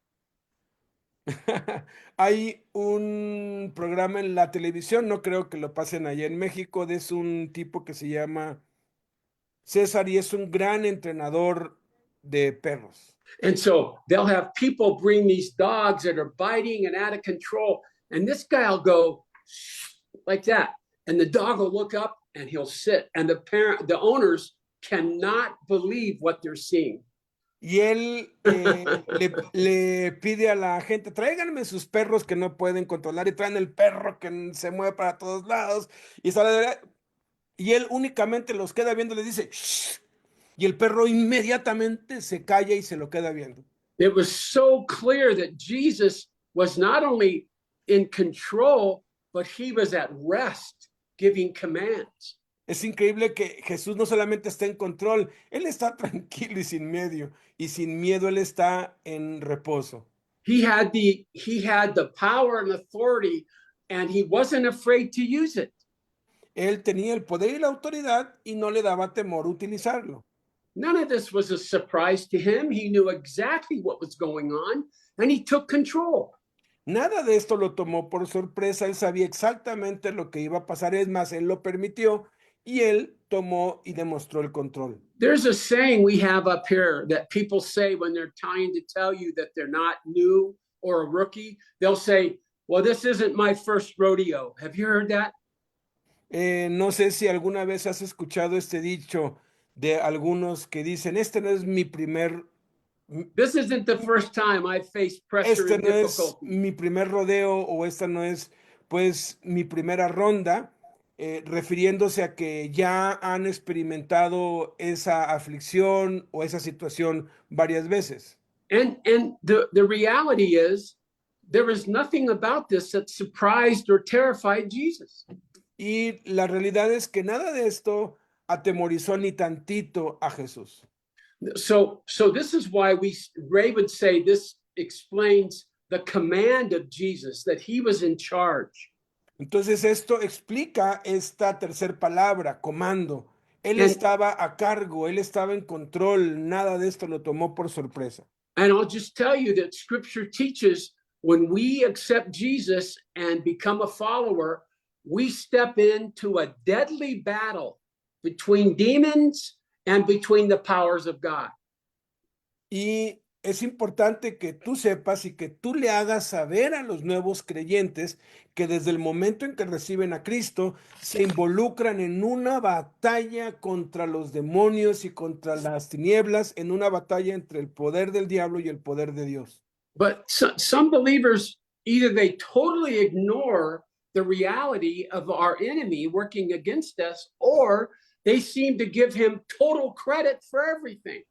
Hay un programa en la televisión, no creo que lo pasen allá en México, es un tipo que se llama César y es un gran entrenador de perros. And so they'll have people bring these dogs that are biting and out of control. And this guy will go like that. And the dog will look up and he'll sit. And the owners cannot believe what they're seeing. Y él le pide a la gente, tráiganme sus perros que no pueden controlar y traen el perro que se mueve para todos lados. Y él únicamente los queda viendo y les dice, shh. Y el perro inmediatamente se calla y se lo queda viendo. It was so clear that Jesus was not only in control, but he was at rest, giving commands. Es increíble que Jesús no solamente está en control, él está tranquilo y sin miedo él está en reposo. He had the power and authority, and he wasn't afraid to use it. Él tenía el poder y la autoridad y no le daba temor utilizarlo. None of this was a surprise to him. He knew exactly what was going on, and he took control. Nada de esto lo tomó por sorpresa, él sabía exactamente lo que iba a pasar, es más, él lo permitió y él tomó y demostró el control. There's a saying we have up here that people say when they're trying to tell you that they're not new or a rookie. They'll say, well, this isn't my first rodeo. Have you heard that? No sé si alguna vez has escuchado este dicho de algunos que dicen, este no es mi primer, This isn't the first time I've faced pressure este and no es difficulty. mi primer rodeo o esta no es pues mi primera ronda, refiriéndose a que ya han experimentado esa aflicción o esa situación varias veces. And the reality is there is nothing about this that surprised or terrified Jesus. Y la realidad es que nada de esto atemorizó ni tantito a Jesús. So this is why Ray would say this explains the command of Jesus, that he was in charge. Entonces esto explica esta tercer palabra, comando. Él And estaba a cargo, él estaba en control, nada de esto lo tomó por sorpresa. and I'll just tell you that scripture teaches when we accept Jesus and become a follower, we step into a deadly battle between demons and between the powers of God. Y es importante que tú sepas y que tú le hagas saber a los nuevos creyentes que desde el momento en que reciben a Cristo se involucran en una batalla contra los demonios y contra las tinieblas, en una batalla entre el poder del diablo y el poder de Dios. But some believers, either they totally ignore the reality of our enemy working against us, or they seem to give him total credit for everything.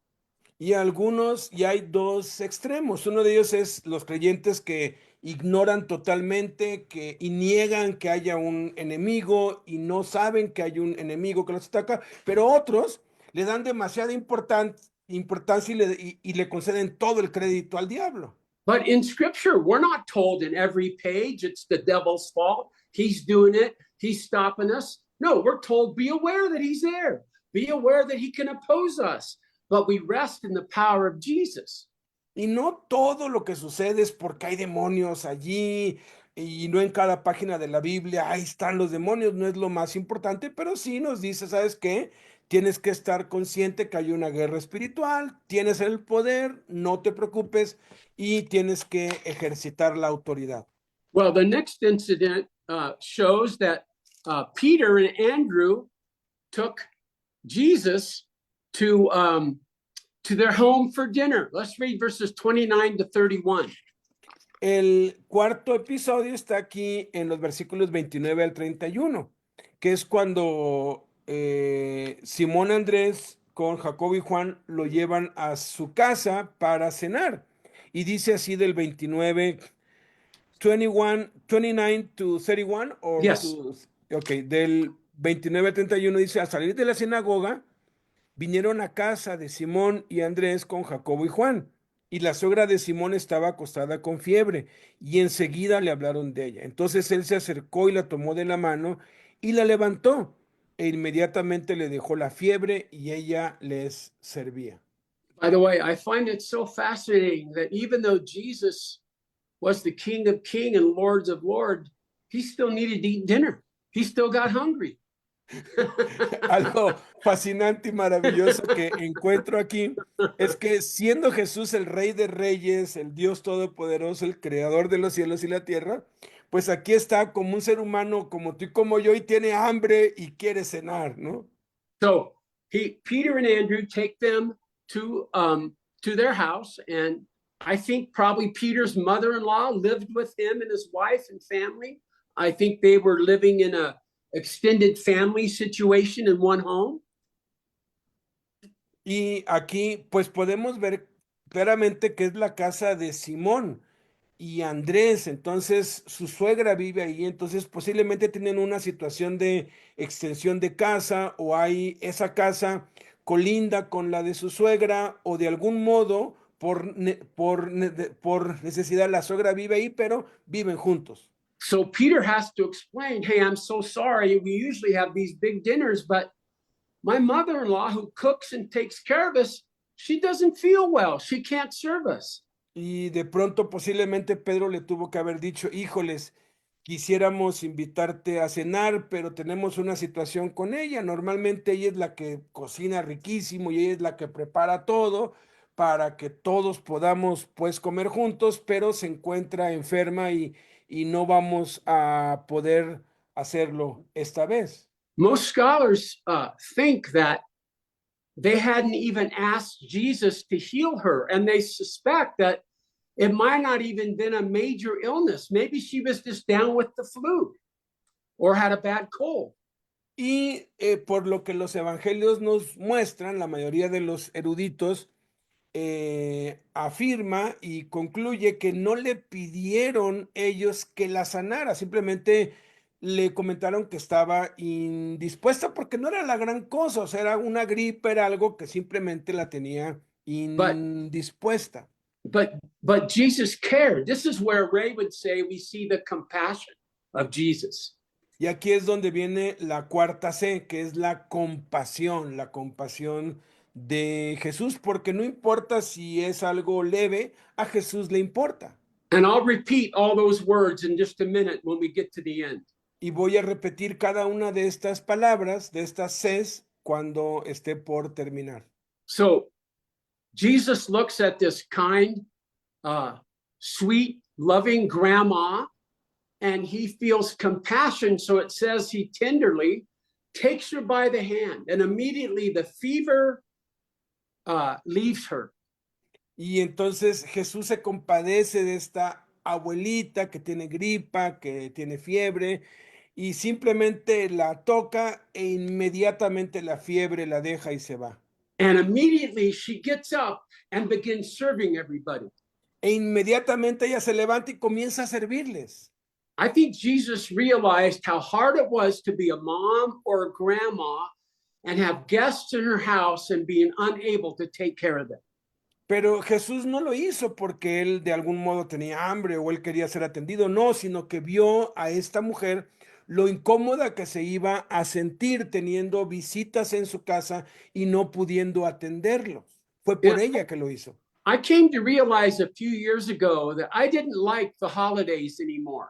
Y algunos, y hay dos extremos. Uno de ellos es los creyentes que ignoran totalmente que, y niegan que haya un enemigo y no saben que hay un enemigo que los ataca, pero otros le dan demasiada importancia y le conceden todo el crédito al diablo. But in scripture, we're not told in every page it's the devil's fault. He's doing it, he's stopping us. No, we're told be aware that he's there, be aware that he can oppose us, but we rest in the power of Jesus. Y no todo lo que sucede es porque hay demonios allí y no en cada página de la Biblia, ahí están los demonios, no es lo más importante, pero sí nos dice, ¿sabes qué? Tienes que estar consciente que hay una guerra espiritual, tienes el poder, no te preocupes y tienes que ejercitar la autoridad. Well, the next incident shows that Peter and Andrew took Jesus to their home for dinner. Let's read verses 29 to 31. El cuarto episodio está aquí en los versículos 29 al 31, que es cuando Simón Andrés con Jacobo y Juan lo llevan a su casa para cenar. Y dice así del 29, 21, 29 to 31, Yes. ok, del 29 al 31 dice, al salir de la sinagoga, vinieron a casa de Simón y Andrés con Jacobo y Juan, y la suegra de Simón estaba acostada con fiebre, y enseguida le hablaron de ella. Entonces él se acercó y la tomó de la mano y la levantó, e inmediatamente le dejó la fiebre y ella les servía. By the way, I find it so fascinating that even though Jesus was the King of Kings and Lords of Lords, he still needed to eat dinner. He still got hungry. Algo fascinante y maravilloso que encuentro aquí es que siendo Jesús el Rey de Reyes, el Dios Todopoderoso, el Creador de los cielos y la tierra, pues aquí está como un ser humano como tú y como yo y tiene hambre y quiere cenar, ¿no? So Peter and Andrew take them to their house, and I think probably Peter's mother-in-law lived with him and his wife and family. I think they were living in a extended family situation in one home. Y aquí pues podemos ver claramente que es la casa de Simón y Andrés, entonces su suegra vive ahí, entonces posiblemente tienen una situación de extensión de casa o hay esa casa colinda con la de su suegra o de algún modo por necesidad la suegra vive ahí, pero viven juntos. So Peter has to explain, hey, I'm so sorry. We usually have these big dinners, but my mother-in-law who cooks and takes care of us, she doesn't feel well. She can't serve us. Y de pronto posiblemente Pedro le tuvo que haber dicho, híjoles, quisiéramos invitarte a cenar, pero tenemos una situación con ella. Normalmente ella es la que cocina riquísimo y ella es la que prepara todo para que todos podamos pues comer juntos, pero se encuentra enferma y no vamos a poder hacerlo esta vez. Most scholars think that they hadn't even asked Jesus to heal her, and they suspect that it might not even been a major illness. Maybe she was just down with the flu or had a bad cold. Y por lo que los evangelios nos muestran, la mayoría de los eruditos afirma y concluye que no le pidieron ellos que la sanara, simplemente le comentaron que estaba indispuesta porque no era la gran cosa, o sea, era una gripe, era algo que simplemente la tenía But indispuesta. but Jesus cared. This is where Ray would say we see the compassion of Jesus. Y aquí es donde viene la cuarta C, que es la compasión de Jesús, porque no importa si es algo leve, a Jesús le importa. And I'll repeat all those words in just a minute when we get to the end. Y voy a repetir cada una de estas palabras, de estas Cs, cuando esté por terminar. So Jesus looks at this kind, sweet, loving grandma, and he feels compassion. So it says he tenderly takes her by the hand, and immediately the fever leaves her. Y entonces Jesús se compadece de esta abuelita que tiene gripa, que tiene fiebre, y simplemente la toca e inmediatamente la fiebre la deja y se va. And immediately she gets up and begins serving everybody. E inmediatamente ella se levanta y comienza a servirles. I think Jesus realized how hard it was to be a mom or a grandma and have guests in her house and being unable to take care of them. Pero Jesús no lo hizo porque él de algún modo tenía hambre o él quería ser atendido, no, sino que vio a esta mujer lo incómoda que se iba a sentir teniendo visitas en su casa y no pudiendo atenderlos. Fue por ella que lo hizo. I came to realize a few years ago that I didn't like the holidays anymore.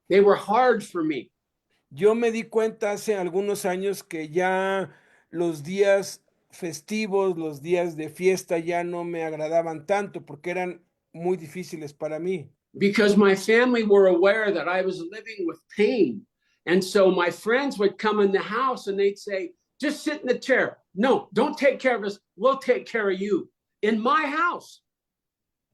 They were hard for me. Yo me di cuenta hace algunos años que ya los días festivos, los días de fiesta ya no me agradaban tanto porque eran muy difíciles para mí. Because my family were aware that I was living with pain. And so my friends would come in the house and they'd say, just sit in the chair. No, don't take care of us. We'll take care of you in my house.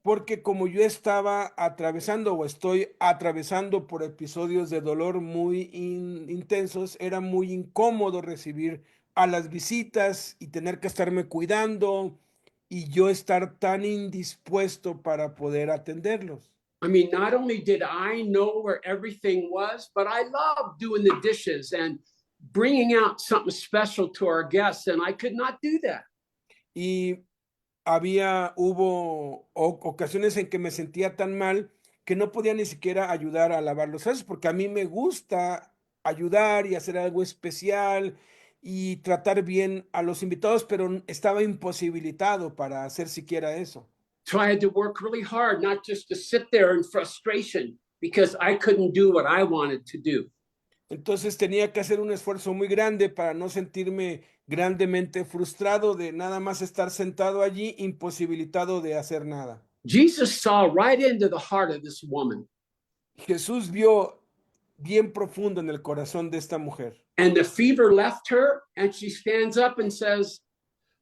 Porque como yo estaba atravesando o estoy atravesando por episodios de dolor muy intensos, era muy incómodo recibir a las visitas y tener que estarme cuidando y yo estar tan indispuesto para poder atenderlos. I mean, not only did I know where everything was, but I loved doing the dishes and bringing out something special to our guests, and I could not do that. Y hubo ocasiones en que me sentía tan mal que no podía ni siquiera ayudar a lavar los trastes, porque a mí me gusta ayudar y hacer algo especial y tratar bien a los invitados, pero estaba imposibilitado para hacer siquiera eso. So I had to work really hard, not just to sit there in frustration because I couldn't do what I wanted to do. Entonces tenía que hacer un esfuerzo muy grande para no sentirme grandemente frustrado de nada más estar sentado allí, imposibilitado de hacer nada. Jesus saw right into the heart of this woman. Jesús vio bien profundo en el corazón de esta mujer. And the fever left her, and she stands up and says,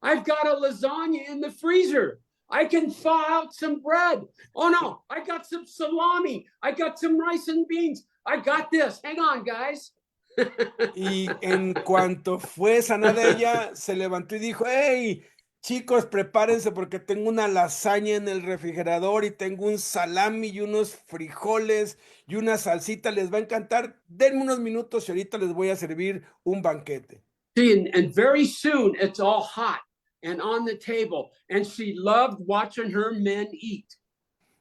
I've got a lasagna in the freezer. I can thaw out some bread. Oh no, I got some salami. I got some rice and beans. I got this. Hang on, guys. Y en cuanto fue sanada ella, se levantó y dijo, hey, chicos, prepárense porque tengo una lasaña en el refrigerador y tengo un salami y unos frijoles y una salsita, les va a encantar. Denme unos minutos y ahorita les voy a servir un banquete. See, and very soon it's all hot and on the table. And she loved watching her men eat.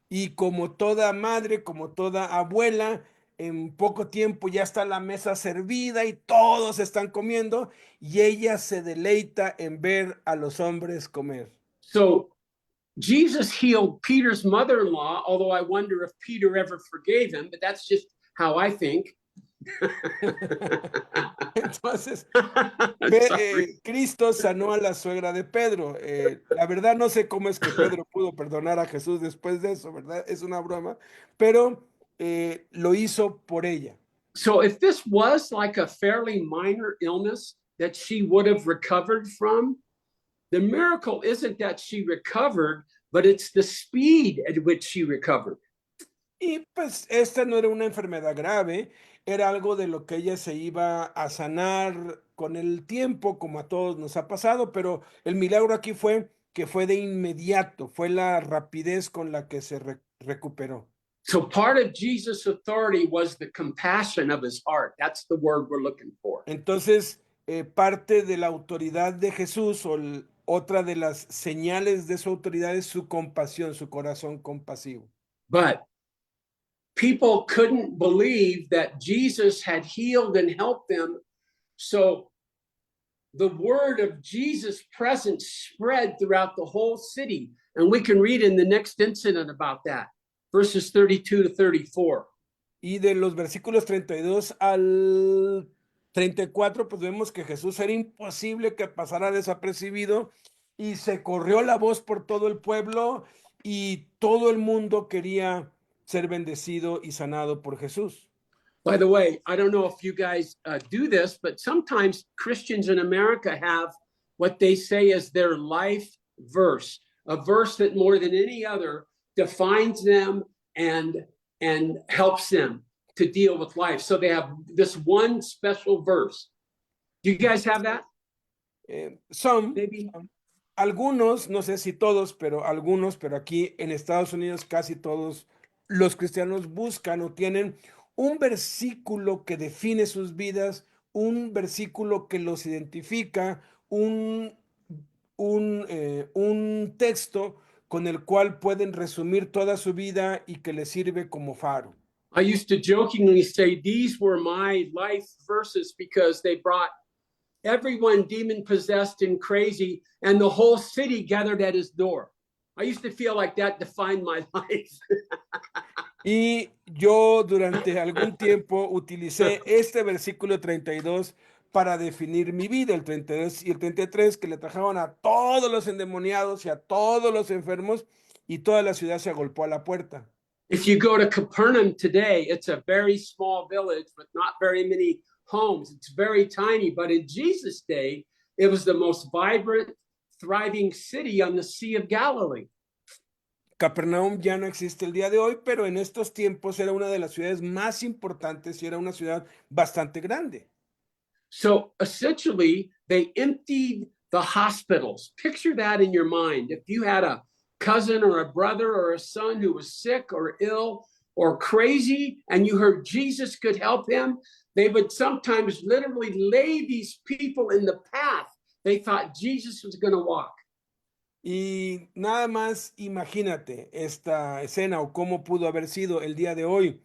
Y como toda madre, como toda abuela, en poco tiempo ya está la mesa servida y todos están comiendo y ella se deleita en ver a los hombres comer. So Jesus healed Peter's mother-in-law, although I wonder if Peter ever forgave him, but that's just how I think. Entonces, Cristo sanó a la suegra de Pedro. La verdad no sé cómo es que Pedro pudo perdonar a Jesús después de eso, ¿verdad? Es una broma, pero lo hizo por ella. So if this was like a fairly minor illness that she would have recovered from, the miracle isn't that she recovered, but it's the speed at which she recovered. Y pues esta no era una enfermedad grave, era algo de lo que ella se iba a sanar con el tiempo, como a todos nos ha pasado, pero el milagro aquí fue que fue de inmediato, fue la rapidez con la que se recuperó. So part of Jesus' authority was the compassion of his heart. That's the word we're looking for. Entonces, parte de la autoridad de Jesús o otra de las señales de su autoridad es su compasión, su corazón compasivo. But people couldn't believe that Jesus had healed and helped them. So the word of Jesus' presence spread throughout the whole city. And we can read in the next incident about that, verses 32 to 34. Y de los versículos 32 al 34, pues vemos que Jesús era imposible que pasara desapercibido y se corrió la voz por todo el pueblo y todo el mundo quería ser bendecido y sanado por Jesús. By the way, I don't know if you guys do this, but sometimes Christians in America have what they say is their life verse, a verse that more than any other defines them and helps them to deal with life. So they have this one special verse. Do you guys have that? Maybe. Algunos, no sé si todos, pero algunos, pero aquí en Estados Unidos casi todos los cristianos buscan o tienen un versículo que define sus vidas, un versículo que los identifica, un texto con el cual pueden resumir toda su vida y que les sirve como faro. I used to jokingly say these were my life verses because they brought everyone demon possessed and crazy and the whole city gathered at his door. I used to feel like that defined my life. Y yo durante algún tiempo utilicé este versículo 32 para definir mi vida, el 32 y el 33, que le trajeron a todos los endemoniados y a todos los enfermos, y toda la ciudad se agolpó a la puerta. If you go to Capernaum today, it's a very small village with not very many homes. It's very tiny, but in Jesus' day, it was the most vibrant, thriving city on the Sea of Galilee. Capernaum ya no existe el día de hoy, pero en estos tiempos era una de las ciudades más importantes y era una ciudad bastante grande. So essentially, they emptied the hospitals. Picture that in your mind. If you had a cousin or a brother or a son who was sick or ill or crazy, and you heard Jesus could help him, they would sometimes literally lay these people in the path they thought Jesus was going to walk. Y nada más imagínate esta escena o cómo pudo haber sido el día de hoy.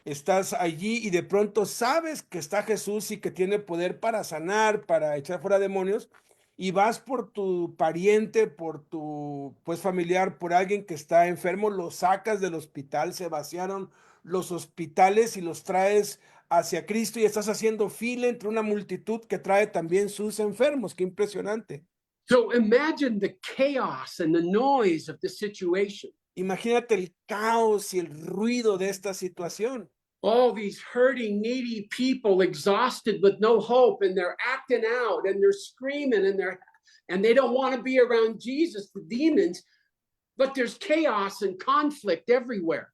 Estás allí y de pronto sabes que está Jesús y que tiene poder para sanar, para echar fuera demonios, y vas por tu pariente, por tu pues familiar, por alguien que está enfermo, lo sacas del hospital, se vaciaron los hospitales y los traes hacia Cristo y estás haciendo fila entre una multitud que trae también sus enfermos. Qué impresionante. So imagine the chaos and the noise of the situation. Imagínate el caos y el ruido de esta situación. All these hurting, needy people exhausted with no hope, and they're acting out and they're screaming and they don't want to be around Jesus, the demons, but there's chaos and conflict everywhere.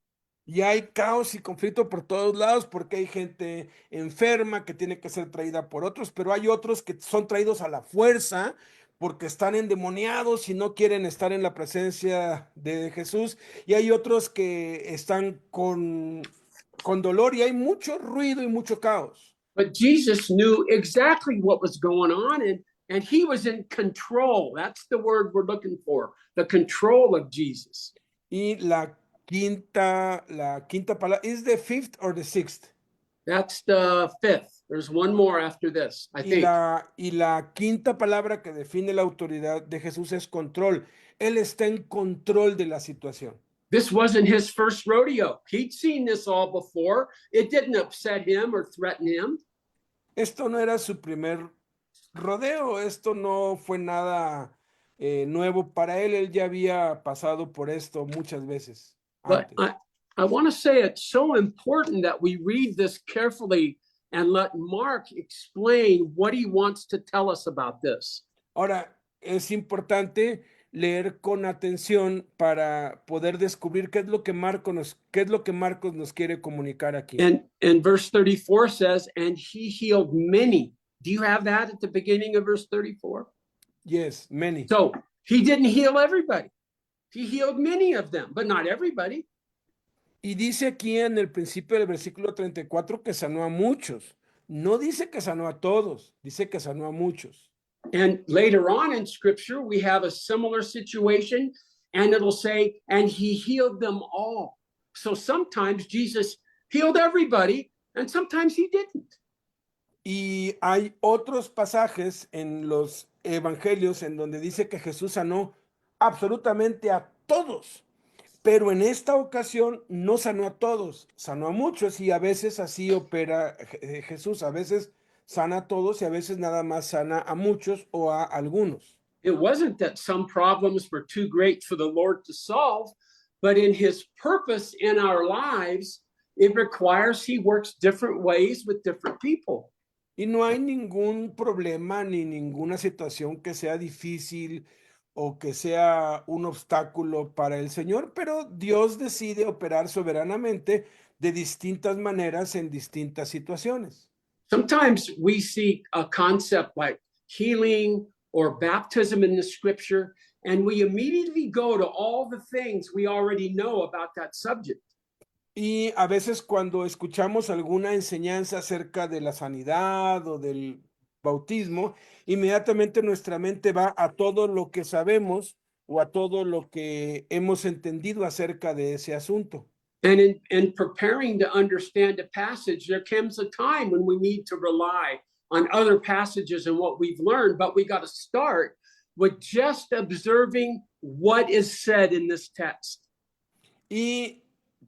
Y hay caos y conflicto por todos lados porque hay gente enferma que tiene que ser traída por otros, pero hay otros que son traídos a la fuerza porque están endemoniados y no quieren estar en la presencia de Jesús. Y hay otros que están con dolor y hay mucho ruido y mucho caos. But Jesus knew exactly what was going on, and he was in control. That's the word we're looking for, the control of Jesus. Y la quinta palabra, is the fifth or the sixth? That's the fifth. There's one more after this, I think. Y la quinta palabra que define la autoridad de Jesús es control. Él está en control de la situación. This wasn't his first rodeo. He'd seen this all before. It didn't upset him or threaten him. Esto no era su primer rodeo. Esto no fue nada nuevo para él. Él ya había pasado por esto muchas veces But antes. I want to say it's so important that we read this carefully and let Mark explain what he wants to tell us about this. Ahora, es importante leer con atención para poder descubrir qué es lo que Marcos nos quiere comunicar aquí. And verse 34 says, and he healed many. Do you have that at the beginning of verse 34? Yes, many. So he didn't heal everybody. He healed many of them, but not everybody. Y dice aquí en el principio del versículo 34 que sanó a muchos. No dice que sanó a todos, dice que sanó a muchos. And later on in scripture, we have a similar situation, and it'll say, and he healed them all. So sometimes Jesus healed everybody, and sometimes he didn't. Y hay otros pasajes en los evangelios en donde dice que Jesús sanó absolutamente a todos, pero en esta ocasión no sanó a todos, sanó a muchos y a veces así opera Jesús, a veces sana a todos y a veces nada más sana a muchos o a algunos. It wasn't that some problems were too great for the Lord to solve, but in his purpose in our lives, it requires he works different ways with different people. Y no hay ningún problema ni ninguna situación que sea difícil o que sea un obstáculo para el Señor, pero Dios decide operar soberanamente de distintas maneras en distintas situaciones. Sometimes we see a concept like healing or baptism in the scripture, and we immediately go to all the things we already know about that subject. Y a veces cuando escuchamos alguna enseñanza acerca de la sanidad o del bautismo, inmediatamente nuestra mente va a todo lo que sabemos o a todo lo que hemos entendido acerca de ese asunto. And in preparing to understand a passage, there comes a time when we need to rely on other passages and what we've learned, but we got to start with just observing what is said in this text. Y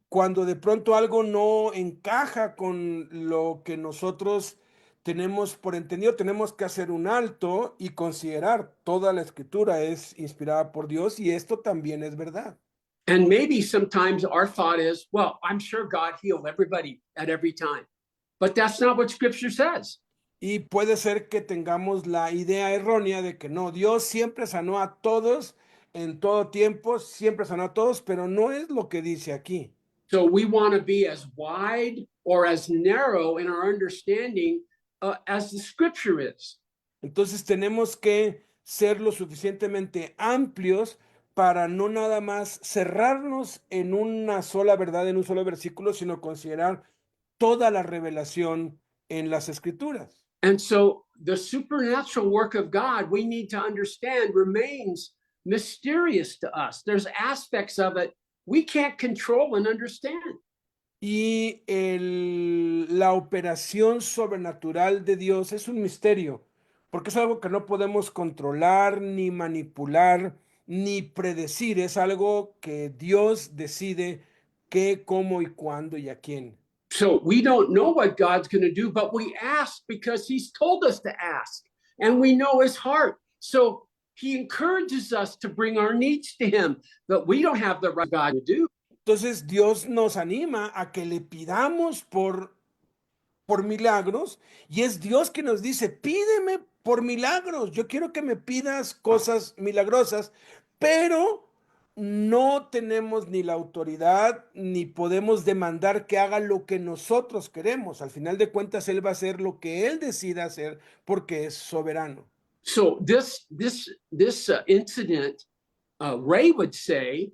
cuando de pronto algo no encaja con lo que nosotros tenemos por entendido, tenemos que hacer un alto y considerar toda la escritura es inspirada por Dios y esto también es verdad. And maybe sometimes our thought is, well, I'm sure God healed everybody at every time. But that's not what scripture says. Y puede ser que tengamos la idea errónea de que no, Dios siempre sanó a todos en todo tiempo, siempre sanó a todos, pero no es lo que dice aquí. So we want to be as wide or as narrow in our understanding as the scripture is. Entonces tenemos que ser lo suficientemente amplios para no nada más cerrarnos en una sola verdad, en un solo versículo, sino considerar toda la revelación en las escrituras. And so the supernatural work of God, we need to understand, remains mysterious to us. There's aspects of it we can't control and understand. Y la operación sobrenatural de Dios es un misterio, porque es algo que no podemos controlar, ni manipular, ni predecir. Es algo que Dios decide qué, cómo y cuándo y a quién. So we don't know what God's going to do, but we ask because he's told us to ask, and we know his heart. So he encourages us to bring our needs to him, but we don't have the right God to do. Entonces Dios nos anima a que le pidamos por milagros y es Dios que nos dice, pídeme por milagros, yo quiero que me pidas cosas milagrosas, pero no tenemos ni la autoridad ni podemos demandar que haga lo que nosotros queremos. Al final de cuentas, Él va a hacer lo que Él decida hacer porque es soberano. So this incident, Ray would say,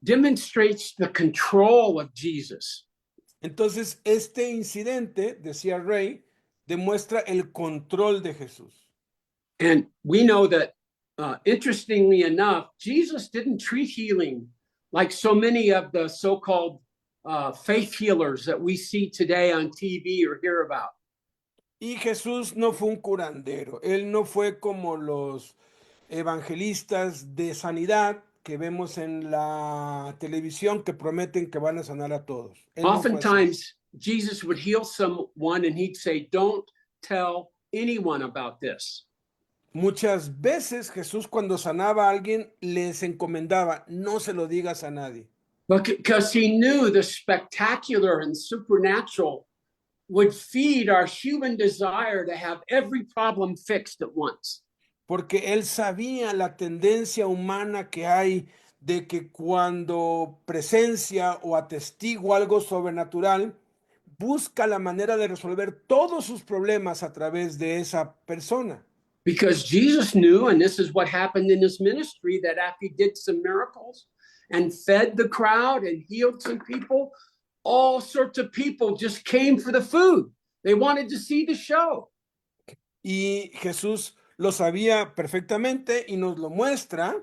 demonstrates the control of Jesus. Entonces, este incidente, decía Ray, demuestra el control de Jesús. And we know that, interestingly enough, Jesus didn't treat healing like so many of the so-called faith healers that we see today on TV or hear about. Y Jesús no fue un curandero, él no fue como los evangelistas de sanidad que vemos en la televisión que prometen que van a sanar a todos. Él no fue así. Oftentimes, Jesus would heal someone and he'd say, don't tell anyone about this. Muchas veces Jesús cuando sanaba a alguien les encomendaba, no se lo digas a nadie. Because he knew the spectacular and supernatural would feed our human desire to have every problem fixed at once. Porque él sabía la tendencia humana que hay de que cuando presencia o atestigo algo sobrenatural, busca la manera de resolver todos sus problemas a través de esa persona. Because Jesus knew, and this is what happened in his ministry, that after he did some miracles and fed the crowd and healed some people, all sorts of people just came for the food. They wanted to see the show. Y Jesús lo sabía perfectamente y nos lo muestra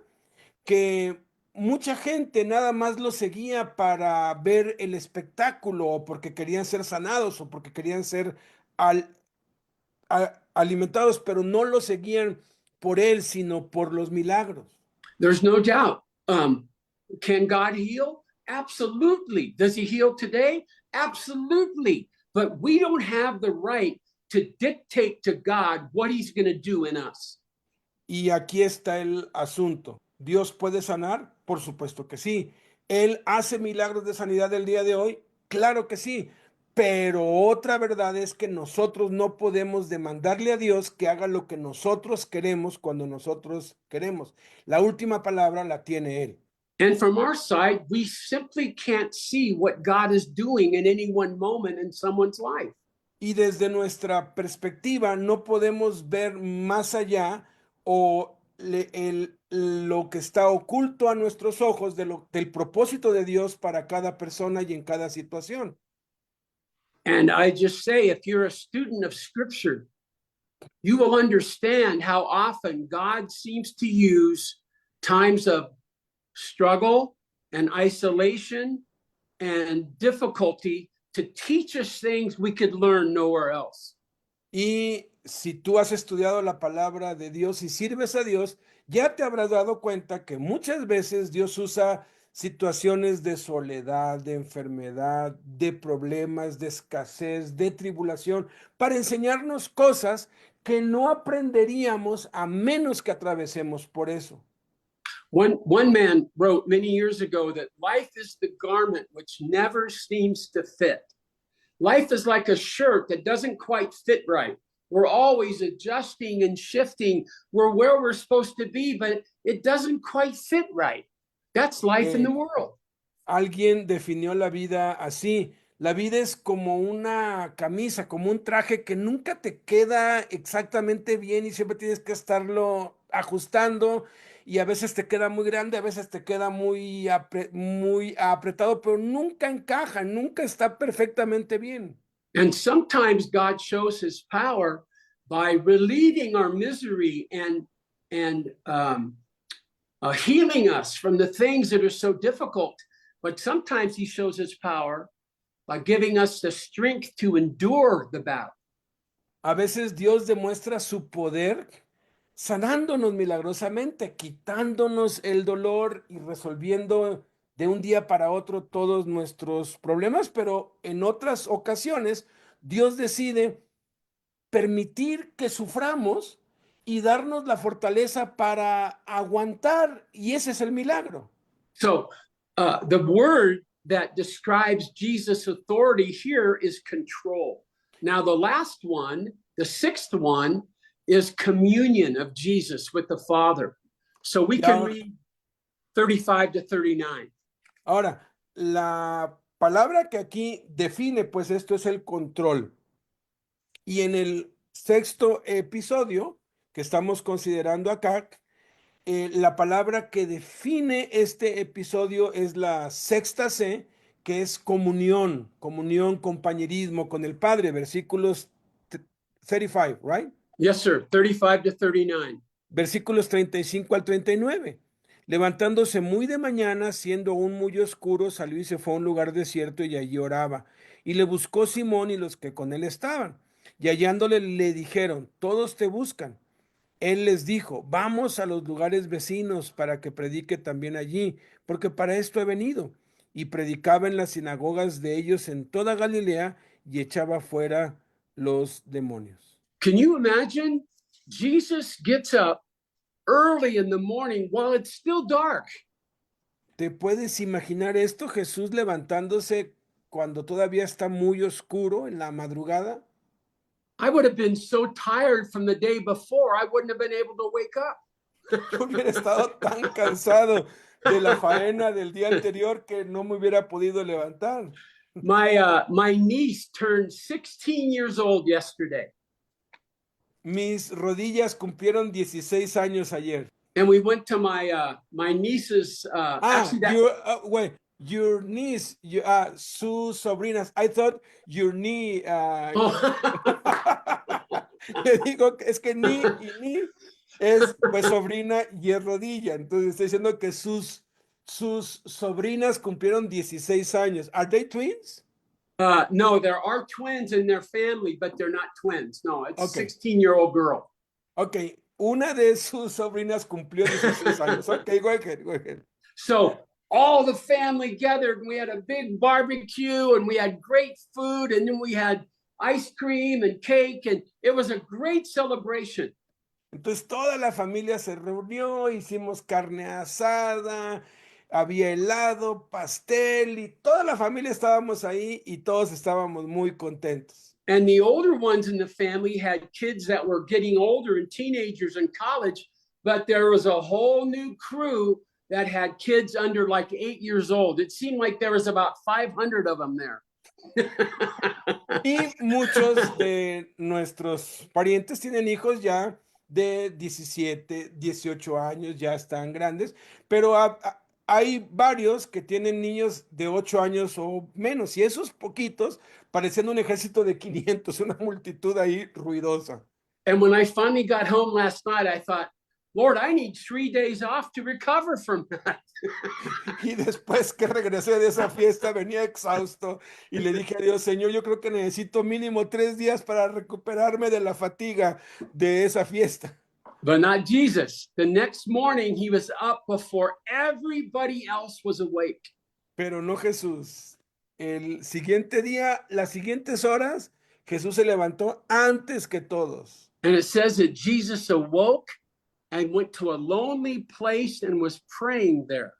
que mucha gente nada más lo seguía para ver el espectáculo o porque querían ser sanados o porque querían ser al, alimentados, pero no lo seguían por él, sino por los milagros. There's no doubt. Can God heal? Absolutely. Does he heal today? Absolutely. But we don't have the right to dictate to God what he's going to do in us. Y aquí está el asunto. ¿Dios puede sanar? Por supuesto que sí. ¿Él hace milagros de sanidad el día de hoy? Claro que sí. Pero otra verdad es que nosotros no podemos demandarle a Dios que haga lo que nosotros queremos cuando nosotros queremos. La última palabra la tiene Él. And from our side, we simply can't see what God is doing in any one moment in someone's life. Y desde nuestra perspectiva no podemos ver más allá o lo que está oculto a nuestros ojos del propósito de Dios para cada persona y en cada situación. And I just say, if you're a student of Scripture, you will understand how often God seems to use times of struggle and isolation and difficulty to teach us things we could learn nowhere else. Y si tú has estudiado la palabra de Dios y sirves a Dios, ya te habrás dado cuenta que muchas veces Dios usa situaciones de soledad, de enfermedad, de problemas, de escasez, de tribulación, para enseñarnos cosas que no aprenderíamos a menos que atravesemos por eso. One man wrote many years ago that life is the garment which never seems to fit. Life is like a shirt that doesn't quite fit right. We're always adjusting and shifting. We're where we're supposed to be, but it doesn't quite fit right. That's life in the world. Alguien definió la vida así. La vida es como una camisa, como un traje que nunca te queda exactamente bien y siempre tienes que estarlo ajustando y a veces te queda muy grande, a veces te queda muy apretado, pero nunca encaja, nunca está perfectamente bien. And sometimes God shows his power by relieving our misery and healing us from the things that are so difficult. But sometimes he shows his power by giving us the strength to endure the battle. A veces Dios demuestra su poder sanándonos milagrosamente, quitándonos el dolor y resolviendo de un día para otro todos nuestros problemas, pero en otras ocasiones Dios decide permitir que suframos y darnos la fortaleza para aguantar, y ese es el milagro. So the word that describes Jesus' authority here is control. Now, the last one, the sixth one, is communion of Jesus with the Father. So we can read 35 to 39. Ahora, la palabra que aquí define, pues esto es el control. Y en el sexto episodio que estamos considerando acá, la palabra que define este episodio es la sexta C, que es comunión, compañerismo con el Padre, versículos 35, right? Yes, sir, 35 to 39. Versículos 35 al 39. Levantándose muy de mañana, siendo aún muy oscuro, salió y se fue a un lugar desierto y allí oraba. Y le buscó Simón y los que con él estaban. Y hallándole le dijeron, todos te buscan. Él les dijo, vamos a los lugares vecinos para que predique también allí, porque para esto he venido. Y predicaba en las sinagogas de ellos en toda Galilea y echaba fuera los demonios. Can you imagine? Jesus gets up early in the morning while it's still dark. ¿Te puedes imaginar esto? Jesús levantándose cuando todavía está muy oscuro en la madrugada. I would have been so tired from the day before, I wouldn't have been able to wake up. Yo hubiera estado tan cansado de la faena del día anterior que no me hubiera podido levantar. My niece turned 16 years old yesterday, Mis rodillas cumplieron 16 años ayer. and we went to my niece's actually that Wait, your niece, sus sobrinas. I thought your knee. oh, Le digo, es que ni y ni es pues sobrina y es rodilla. Entonces estoy diciendo que sus sobrinas cumplieron 16 años. Are they twins? no, there are twins in their family, but they're not twins. No, it's a Okay. 16-year-old girl. Ok, una de sus sobrinas cumplió 16 años. Ok, go ahead, go ahead. So all the family gathered, and we had a big barbecue, and we had great food, and then we had ice cream and cake, and it was a great celebration. Entonces toda la familia se reunió, hicimos carne asada, había helado, pastel y toda la familia estábamos ahí y todos estábamos muy contentos. And the older ones in the family had kids that were getting older and teenagers in college, but there was a whole new crew that had kids under like 8 years old. It seemed like there was about 500 of them there. Y muchos de nuestros parientes tienen hijos ya de 17, 18 años, ya están grandes, pero hay varios que tienen niños de 8 años o menos, y esos poquitos parecían un ejército de 500, una multitud ahí ruidosa. And when I finally got home last night, I thought, Lord, I need 3 days off to recover from that. Y después que regresé de esa fiesta venía exhausto y le dije a Dios, Señor, yo creo que necesito mínimo 3 días para recuperarme de la fatiga de esa fiesta. But not Jesus. The next morning, he was up before everybody else was awake. Pero no Jesús. El siguiente día, las siguientes horas, Jesús se levantó antes que todos. And it says that Jesus awoke and went to a lonely place and was praying there.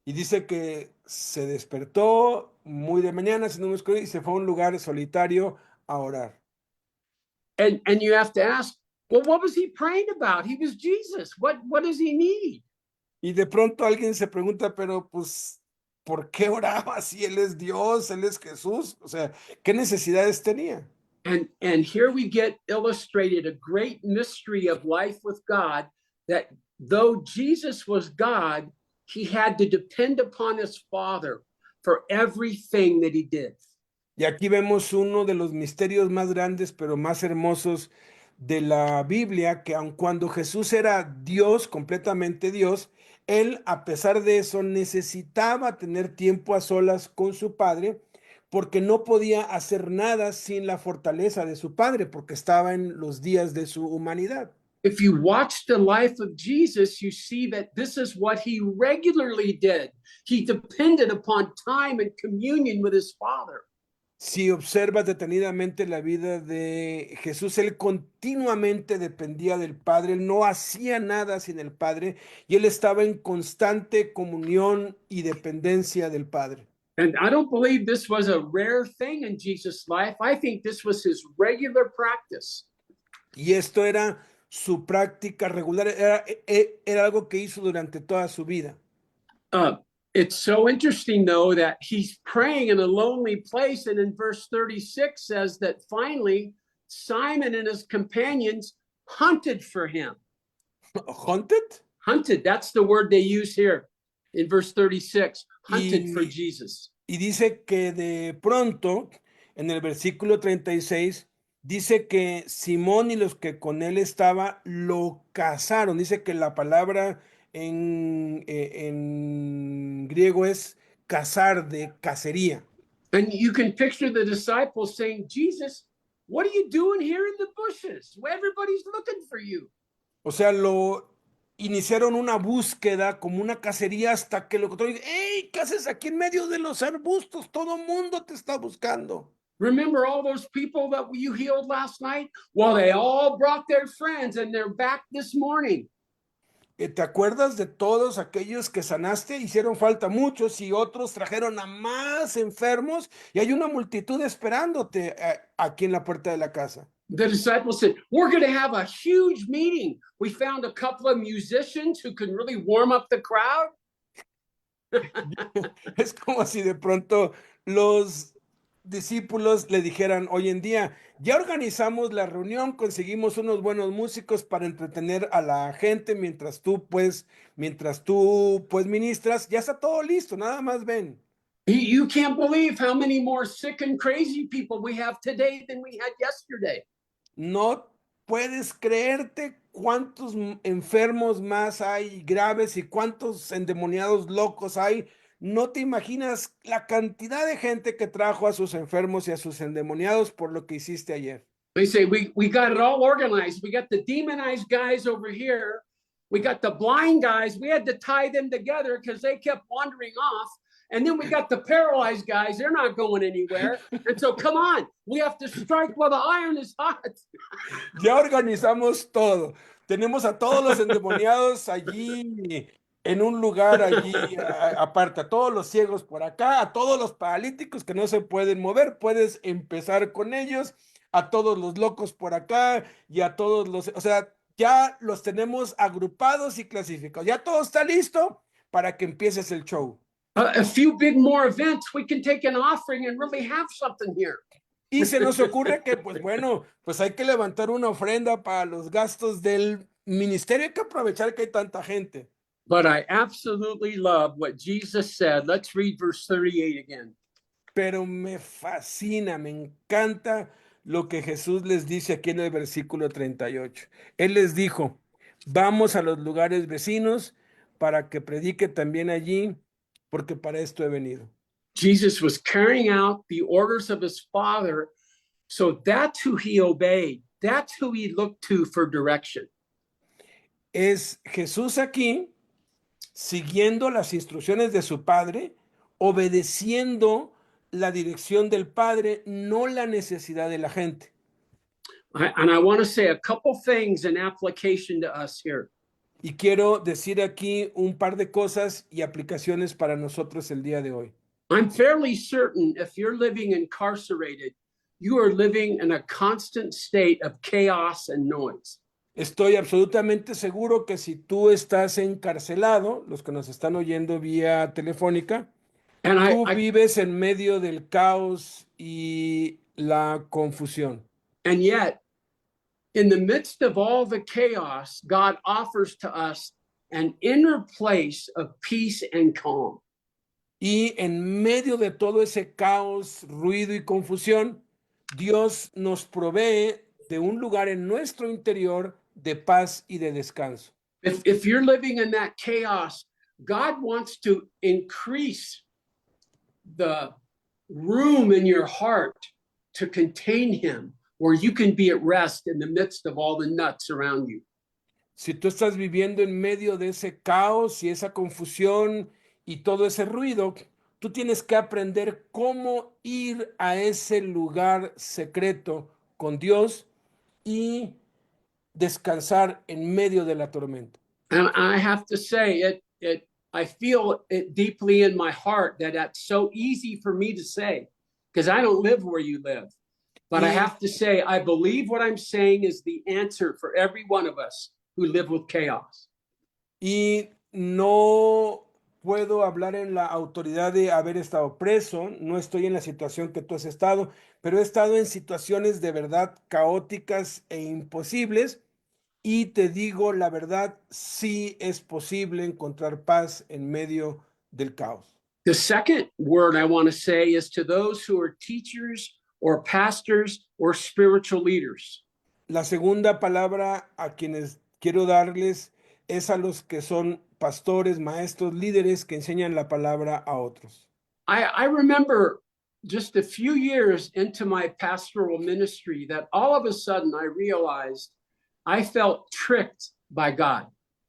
Y dice que se despertó muy de mañana, sin un oscuro, y se fue a un lugar solitario a orar. And you have to ask, well, what was he praying about? He was Jesus. What does he need? Y de pronto alguien se pregunta, pero pues, ¿por qué oraba si Él es Dios, Él es Jesús? O sea, ¿qué necesidades tenía? And here we get illustrated a great mystery of life with God, that though Jesus was God, he had to depend upon his Father for everything that he did. Y aquí vemos uno de los misterios más grandes, pero más hermosos de la Biblia, que aun cuando Jesús era Dios, completamente Dios, Él, a pesar de eso, necesitaba tener tiempo a solas con su Padre, porque no podía hacer nada sin la fortaleza de su Padre, porque estaba en los días de su humanidad. If you watch the life of Jesus, you see that this is what he regularly did. He depended upon time and communion with his Father. Si observas detenidamente la vida de Jesús, Él continuamente dependía del Padre, Él no hacía nada sin el Padre y Él estaba en constante comunión y dependencia del Padre. And I don't believe this was a rare thing in Jesus' life. I think this was his regular practice. Y esto era su práctica regular, era algo que hizo durante toda su vida. It's so interesting, though, that he's praying in a lonely place. And in verse 36 says that finally Simon and his companions hunted for him. ¿Hunted? Hunted, that's the word they use here in verse 36. Hunted for Jesus. Y dice que de pronto, en el versículo 36, dice que Simón y los que con él estaba lo cazaron. Dice que la palabra en griego es cazar, de cacería. And you can picture the disciples saying, Jesus, what are you doing here in the bushes? Everybody's looking for you. O sea, iniciaron una búsqueda como una cacería hasta que lo encontraron. ¡Ey! ¿Qué haces aquí en medio de los arbustos? Todo mundo te está buscando. Remember all those people that you healed last night? Well, they all brought their friends and they're back this morning. ¿Te acuerdas de todos aquellos que sanaste? Hicieron falta muchos y otros trajeron a más enfermos y hay una multitud esperándote aquí en la puerta de la casa. The disciples said, we're going to have a huge meeting. We found a couple of musicians who can really warm up the crowd. Es como si de pronto los discípulos le dijeran, hoy en día, ya organizamos la reunión, conseguimos unos buenos músicos para entretener a la gente mientras tú pues ministras, ya está todo listo, nada más ven. You can't believe how many more sick and crazy people we have today than we had yesterday. No puedes creerte cuántos enfermos más hay graves y cuántos endemoniados locos hay. No te imaginas la cantidad de gente que trajo a sus enfermos y a sus endemoniados por lo que hiciste ayer. They say, we got it all organized. We got the demonized guys over here. We got the blind guys. We had to tie them together because they kept wandering off. And then we got the paralyzed guys. They're not going anywhere. And so, come on, we have to strike while the iron is hot. Ya organizamos todo. Tenemos a todos los endemoniados allí, en un lugar allí aparte, a todos los ciegos por acá, a todos los paralíticos que no se pueden mover. Puedes empezar con ellos, a todos los locos por acá y a todos o sea, ya los tenemos agrupados y clasificados. Ya todo está listo para que empieces el show. A few big more events, we can take an offering and really have something here. Y se nos ocurre que, pues bueno, pues hay que levantar una ofrenda para los gastos del ministerio. Hay que aprovechar que hay tanta gente. But I absolutely love what Jesus said. Let's read verse 38 again. Pero me fascina, me encanta lo que Jesús les dice aquí en el versículo 38. Él les dijo, vamos a los lugares vecinos para que predique también allí, porque para esto he venido. Jesus was carrying out the orders of his Father, so that's who he obeyed. That's who he looked to for direction. Es Jesús aquí siguiendo las instrucciones de su Padre, obedeciendo la dirección del Padre, no la necesidad de la gente. And I want to say a couple things in application to us here. Y quiero decir aquí un par de cosas y aplicaciones para nosotros el día de hoy. I'm fairly certain if you're living incarcerated, you are living in a constant state of chaos and noise. Estoy absolutamente seguro que si tú estás encarcelado, los que nos están oyendo vía telefónica, And tú vives en medio del caos y la confusión. And yet, in the midst of all the chaos, God offers to us an inner place of peace and calm. Y en medio de todo ese caos, ruido y confusión, Dios nos provee de un lugar en nuestro interior de paz y de descanso. If you're living in that chaos, God wants to increase the room in your heart to contain him, where you can be at rest in the midst of all the nuts around you. Si tú estás viviendo en medio de ese caos y esa confusión y todo ese ruido, tú tienes que aprender cómo ir a ese lugar secreto con Dios y descansar en medio de la tormenta. And I have to say, I feel it deeply in my heart that that's so easy for me to say, because I don't live where you live. But I have to say, I believe what I'm saying is the answer for every one of us who live with chaos. Y no puedo hablar en la autoridad de haber estado preso, no estoy en la situación que tú has estado, pero he estado en situaciones de verdad caóticas e imposibles. Y te digo la verdad, sí es posible encontrar paz en medio del caos. The second word I want to say is to those who are teachers or pastors or spiritual leaders. La segunda palabra a quienes quiero darles es a los que son pastores, maestros, líderes que enseñan la palabra a otros. I remember just a few years into my pastoral ministry that all of a sudden I realized I felt tricked by God,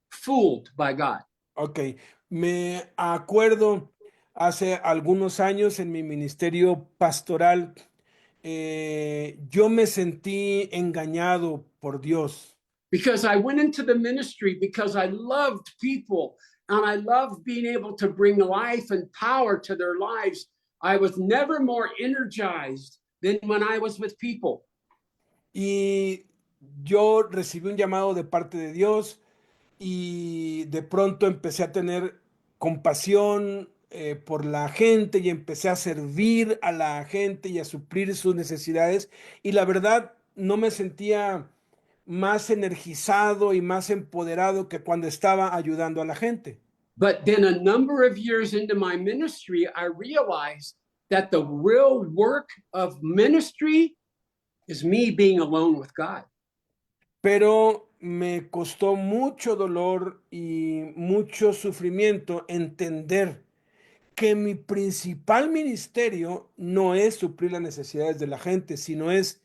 fooled by God. Ok, me acuerdo hace algunos años en mi ministerio pastoral, yo me sentí engañado por Dios. because I went into the ministry because I loved people and I loved being able to bring life and power to their lives. I was never more energized than when I was with people. Y yo recibí un llamado de parte de Dios y de pronto empecé a tener compasión por la gente y empecé a servir a la gente y a suplir sus necesidades. Y la verdad, no me sentía más energizado y más empoderado que cuando estaba ayudando a la gente. But then a number of years into my ministry, I realized that the real work of ministry is me being alone with God. Pero me costó mucho dolor y mucho sufrimiento entender que mi principal ministerio no es suplir las necesidades de la gente, sino es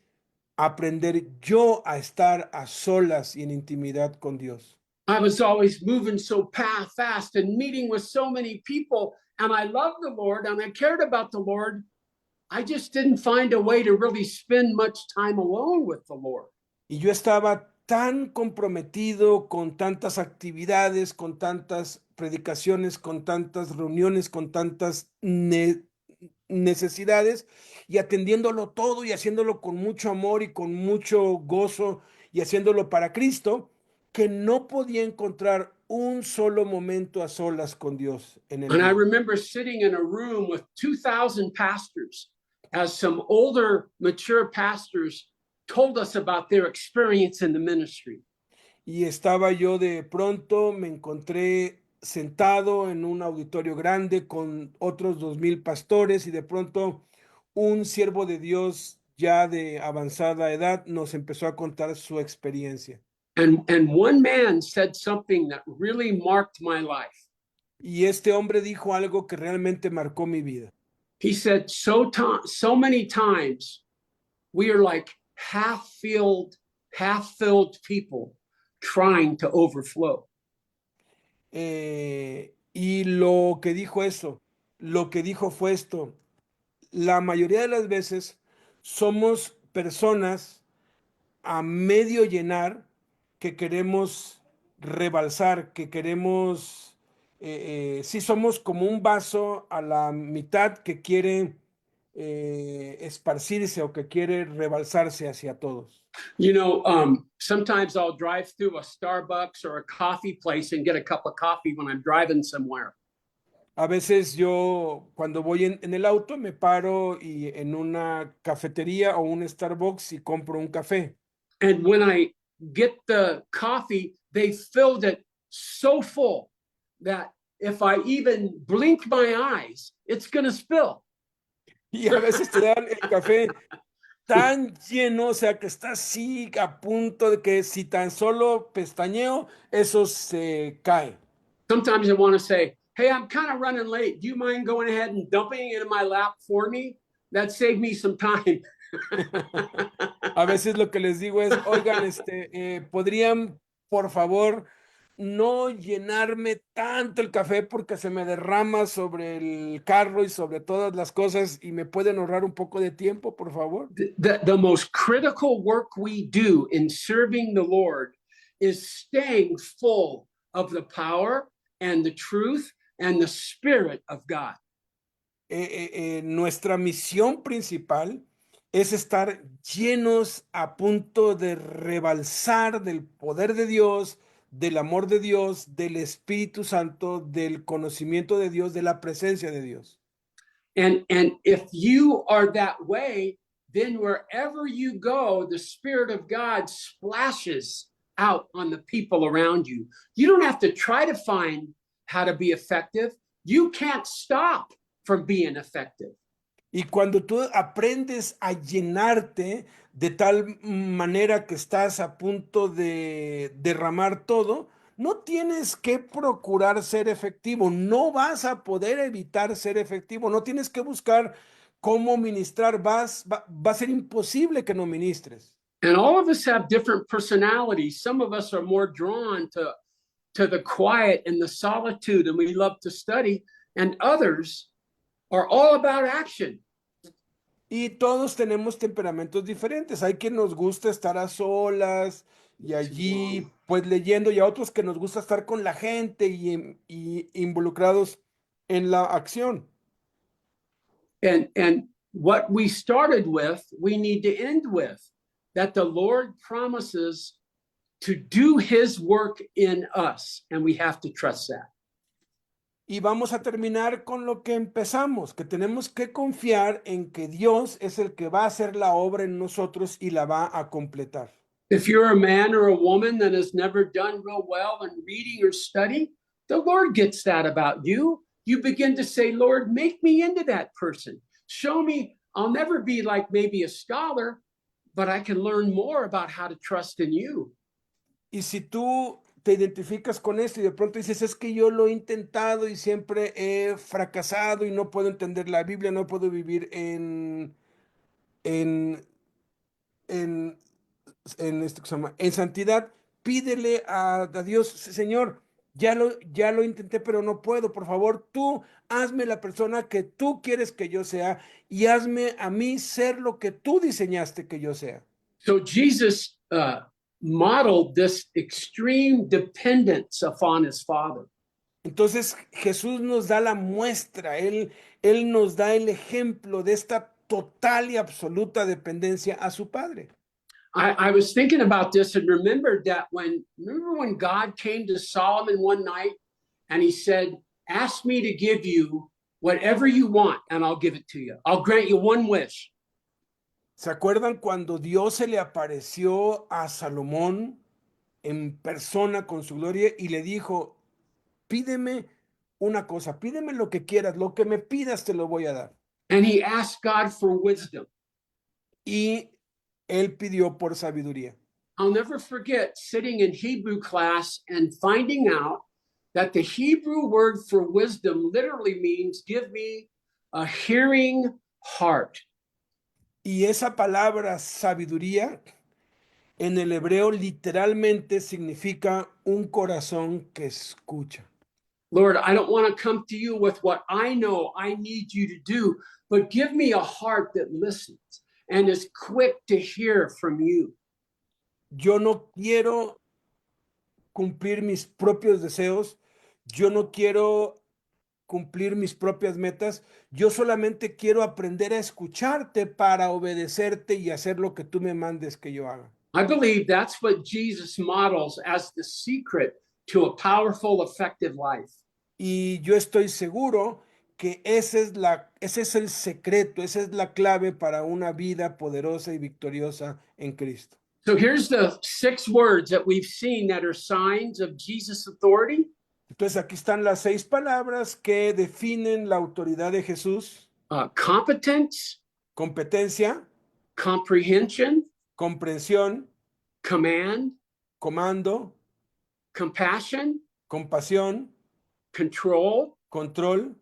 aprender yo a estar a solas y en intimidad con Dios. I was always moving so fast and meeting with so many people, and I loved the Lord and I cared about the Lord. I just didn't find a way to really spend much time alone with the Lord. Y yo estaba tan comprometido con tantas actividades, con tantas predicaciones, con tantas reuniones, con tantas necesidades y atendiéndolo todo y haciéndolo con mucho amor y con mucho gozo y haciéndolo para Cristo, que no podía encontrar un solo momento a solas con Dios en el And I día. remember sitting in a room with 2,000 pastors as some older, mature pastors told us about their experience in the ministry. Y estaba yo de pronto, me encontré sentado en un auditorio grande con otros 2000 pastores y de pronto un siervo de Dios ya de avanzada edad nos empezó a contar su experiencia. And one man said something that really marked my life. Y este hombre dijo algo que realmente marcó mi vida. He said, so many times we are like half-filled people trying to overflow. Y lo que dijo eso, lo que dijo fue esto. La mayoría de las veces somos personas a medio llenar que queremos rebalsar, que queremos, sí somos como un vaso a la mitad que quiere esparcirse o que quiere rebalsarse hacia todos. You know, sometimes I'll drive through a Starbucks or a coffee place and get a cup of coffee when I'm driving somewhere. A veces yo cuando voy en el auto me paro y en una cafetería o un Starbucks y compro un café. And when I get the coffee, they filled it so full that if I even blink my eyes, it's going to spill. Y a veces te dan el café tan lleno, o sea, que está así a punto de que si tan solo pestañeo, eso se cae. Sometimes I want to say, hey, I'm kind of running late. Do you mind going ahead and dumping it in my lap for me? That saved me some time. A veces lo que les digo es, oigan, podrían, por favor, no llenarme tanto el café porque se me derrama sobre el carro y sobre todas las cosas y me pueden ahorrar un poco de tiempo, por favor. The most critical work we do in serving the Lord is staying full of the power and the truth and the Spirit of God. Nuestra misión principal es estar llenos a punto de rebalsar del poder de Dios, del amor de Dios, del Espíritu Santo, del conocimiento de Dios, de la presencia de Dios. And if you are that way, then wherever you go, the Spirit of God splashes out on the people around you. You don't have to try to find how to be effective. You can't stop from being effective. Y cuando tú aprendes a llenarte de tal manera que estás a punto de derramar todo, no tienes que procurar ser efectivo, no vas a poder evitar ser efectivo, no tienes que buscar cómo ministrar, va a ser imposible que no ministres. And all of us have different personalities. Some of us are more drawn to the quiet and the solitude, and we love to study, and others are all about action. Y todos tenemos temperamentos diferentes. Hay quien nos gusta estar a solas Y allí, pues leyendo, y a otros que nos gusta estar con la gente y involucrados en la acción. And what we started with, we need to end with, that the Lord promises to do his work in us, and we have to trust that. Y vamos a terminar con lo que empezamos, que tenemos que confiar en que Dios es el que va a hacer la obra en nosotros y la va a completar. If you're a man or a woman that has never done real well in reading or study, the Lord gets that about you. You begin to say, Lord, make me into that person. Show me, I'll never be like maybe a scholar, but I can learn more about how to trust in you. Y si tú te identificas con esto y de pronto dices, es que yo lo he intentado y siempre he fracasado y no puedo entender la Biblia, no puedo vivir en, en, en esto que se llama, en santidad, pídele a Dios, Señor, ya lo intenté, pero no puedo. Por favor, tú hazme la persona que tú quieres que yo sea y hazme a mí ser lo que tú diseñaste que yo sea. So Jesus modeled this extreme dependence upon his Father. Entonces Jesús nos da la muestra, él nos da el ejemplo de esta total y absoluta dependencia a su Padre. I was thinking about this and remember when God came to Solomon one night and he said, ask me to give you whatever you want and I'll give it to you. I'll grant you one wish. ¿Se acuerdan cuando Dios se le apareció a Salomón en persona con su gloria y le dijo, pídeme una cosa, pídeme lo que quieras, lo que me pidas te lo voy a dar? And he asked God for wisdom. Y él pidió por sabiduría. I'll never forget sitting in Hebrew class and finding out that the Hebrew word for wisdom literally means give me a hearing heart. Y esa palabra sabiduría en el hebreo literalmente significa un corazón que escucha. Lord, I don't want to come to you with what I know I need you to do, but give me a heart that listens and is quick to hear from you. Yo no quiero cumplir mis propios deseos, yo no quiero cumplir mis propias metas, yo solamente quiero aprender a escucharte para obedecerte y hacer lo que tú me mandes que yo haga. I believe that's what Jesus models as the secret to a powerful, effective life. Y yo estoy seguro que ese es el secreto, esa es la clave para una vida poderosa y victoriosa en Cristo. So here's the 6 words that we've seen that are signs of Jesus' authority. Entonces aquí están las 6 palabras que definen la autoridad de Jesús: Competence, competencia, comprehension, comprensión, command, comando, compassion, compasión, control, control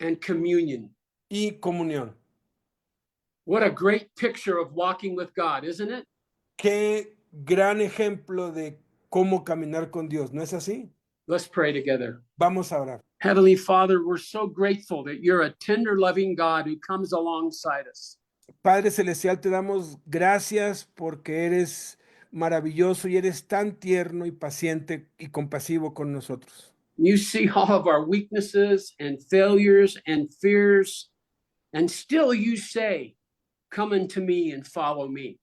and communion. y comunión. What a great picture of walking with God, isn't it? Qué gran ejemplo de cómo caminar con Dios, ¿no es así? Let's pray together. Vamos a orar. Heavenly Father, we're so grateful that you're a tender, loving God who comes alongside us. Padre Celestial, te damos gracias porque eres maravilloso y eres tan tierno y paciente y compasivo con nosotros. You see all of our weaknesses and failures and fears, and still you say, come unto me and follow me.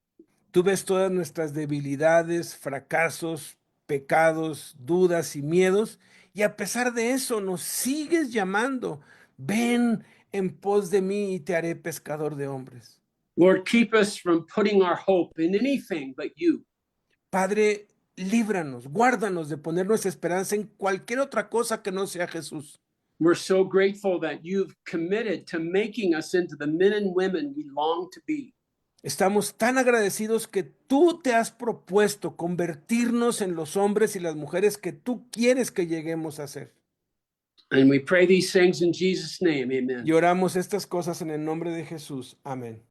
Tú ves todas nuestras debilidades, fracasos, pecados, dudas y miedos, y a pesar de eso nos sigues llamando. Ven en pos de mí y te haré pescador de hombres. Lord, keep us from putting our hope in anything but you. Padre, líbranos, guárdanos de poner nuestra esperanza en cualquier otra cosa que no sea Jesús. We're so grateful that you've committed to making us into the men and women we long to be. Estamos tan agradecidos que tú te has propuesto convertirnos en los hombres y las mujeres que tú quieres que lleguemos a ser. And we pray these things in Jesus' name. Amen. Y oramos estas cosas en el nombre de Jesús. Amén.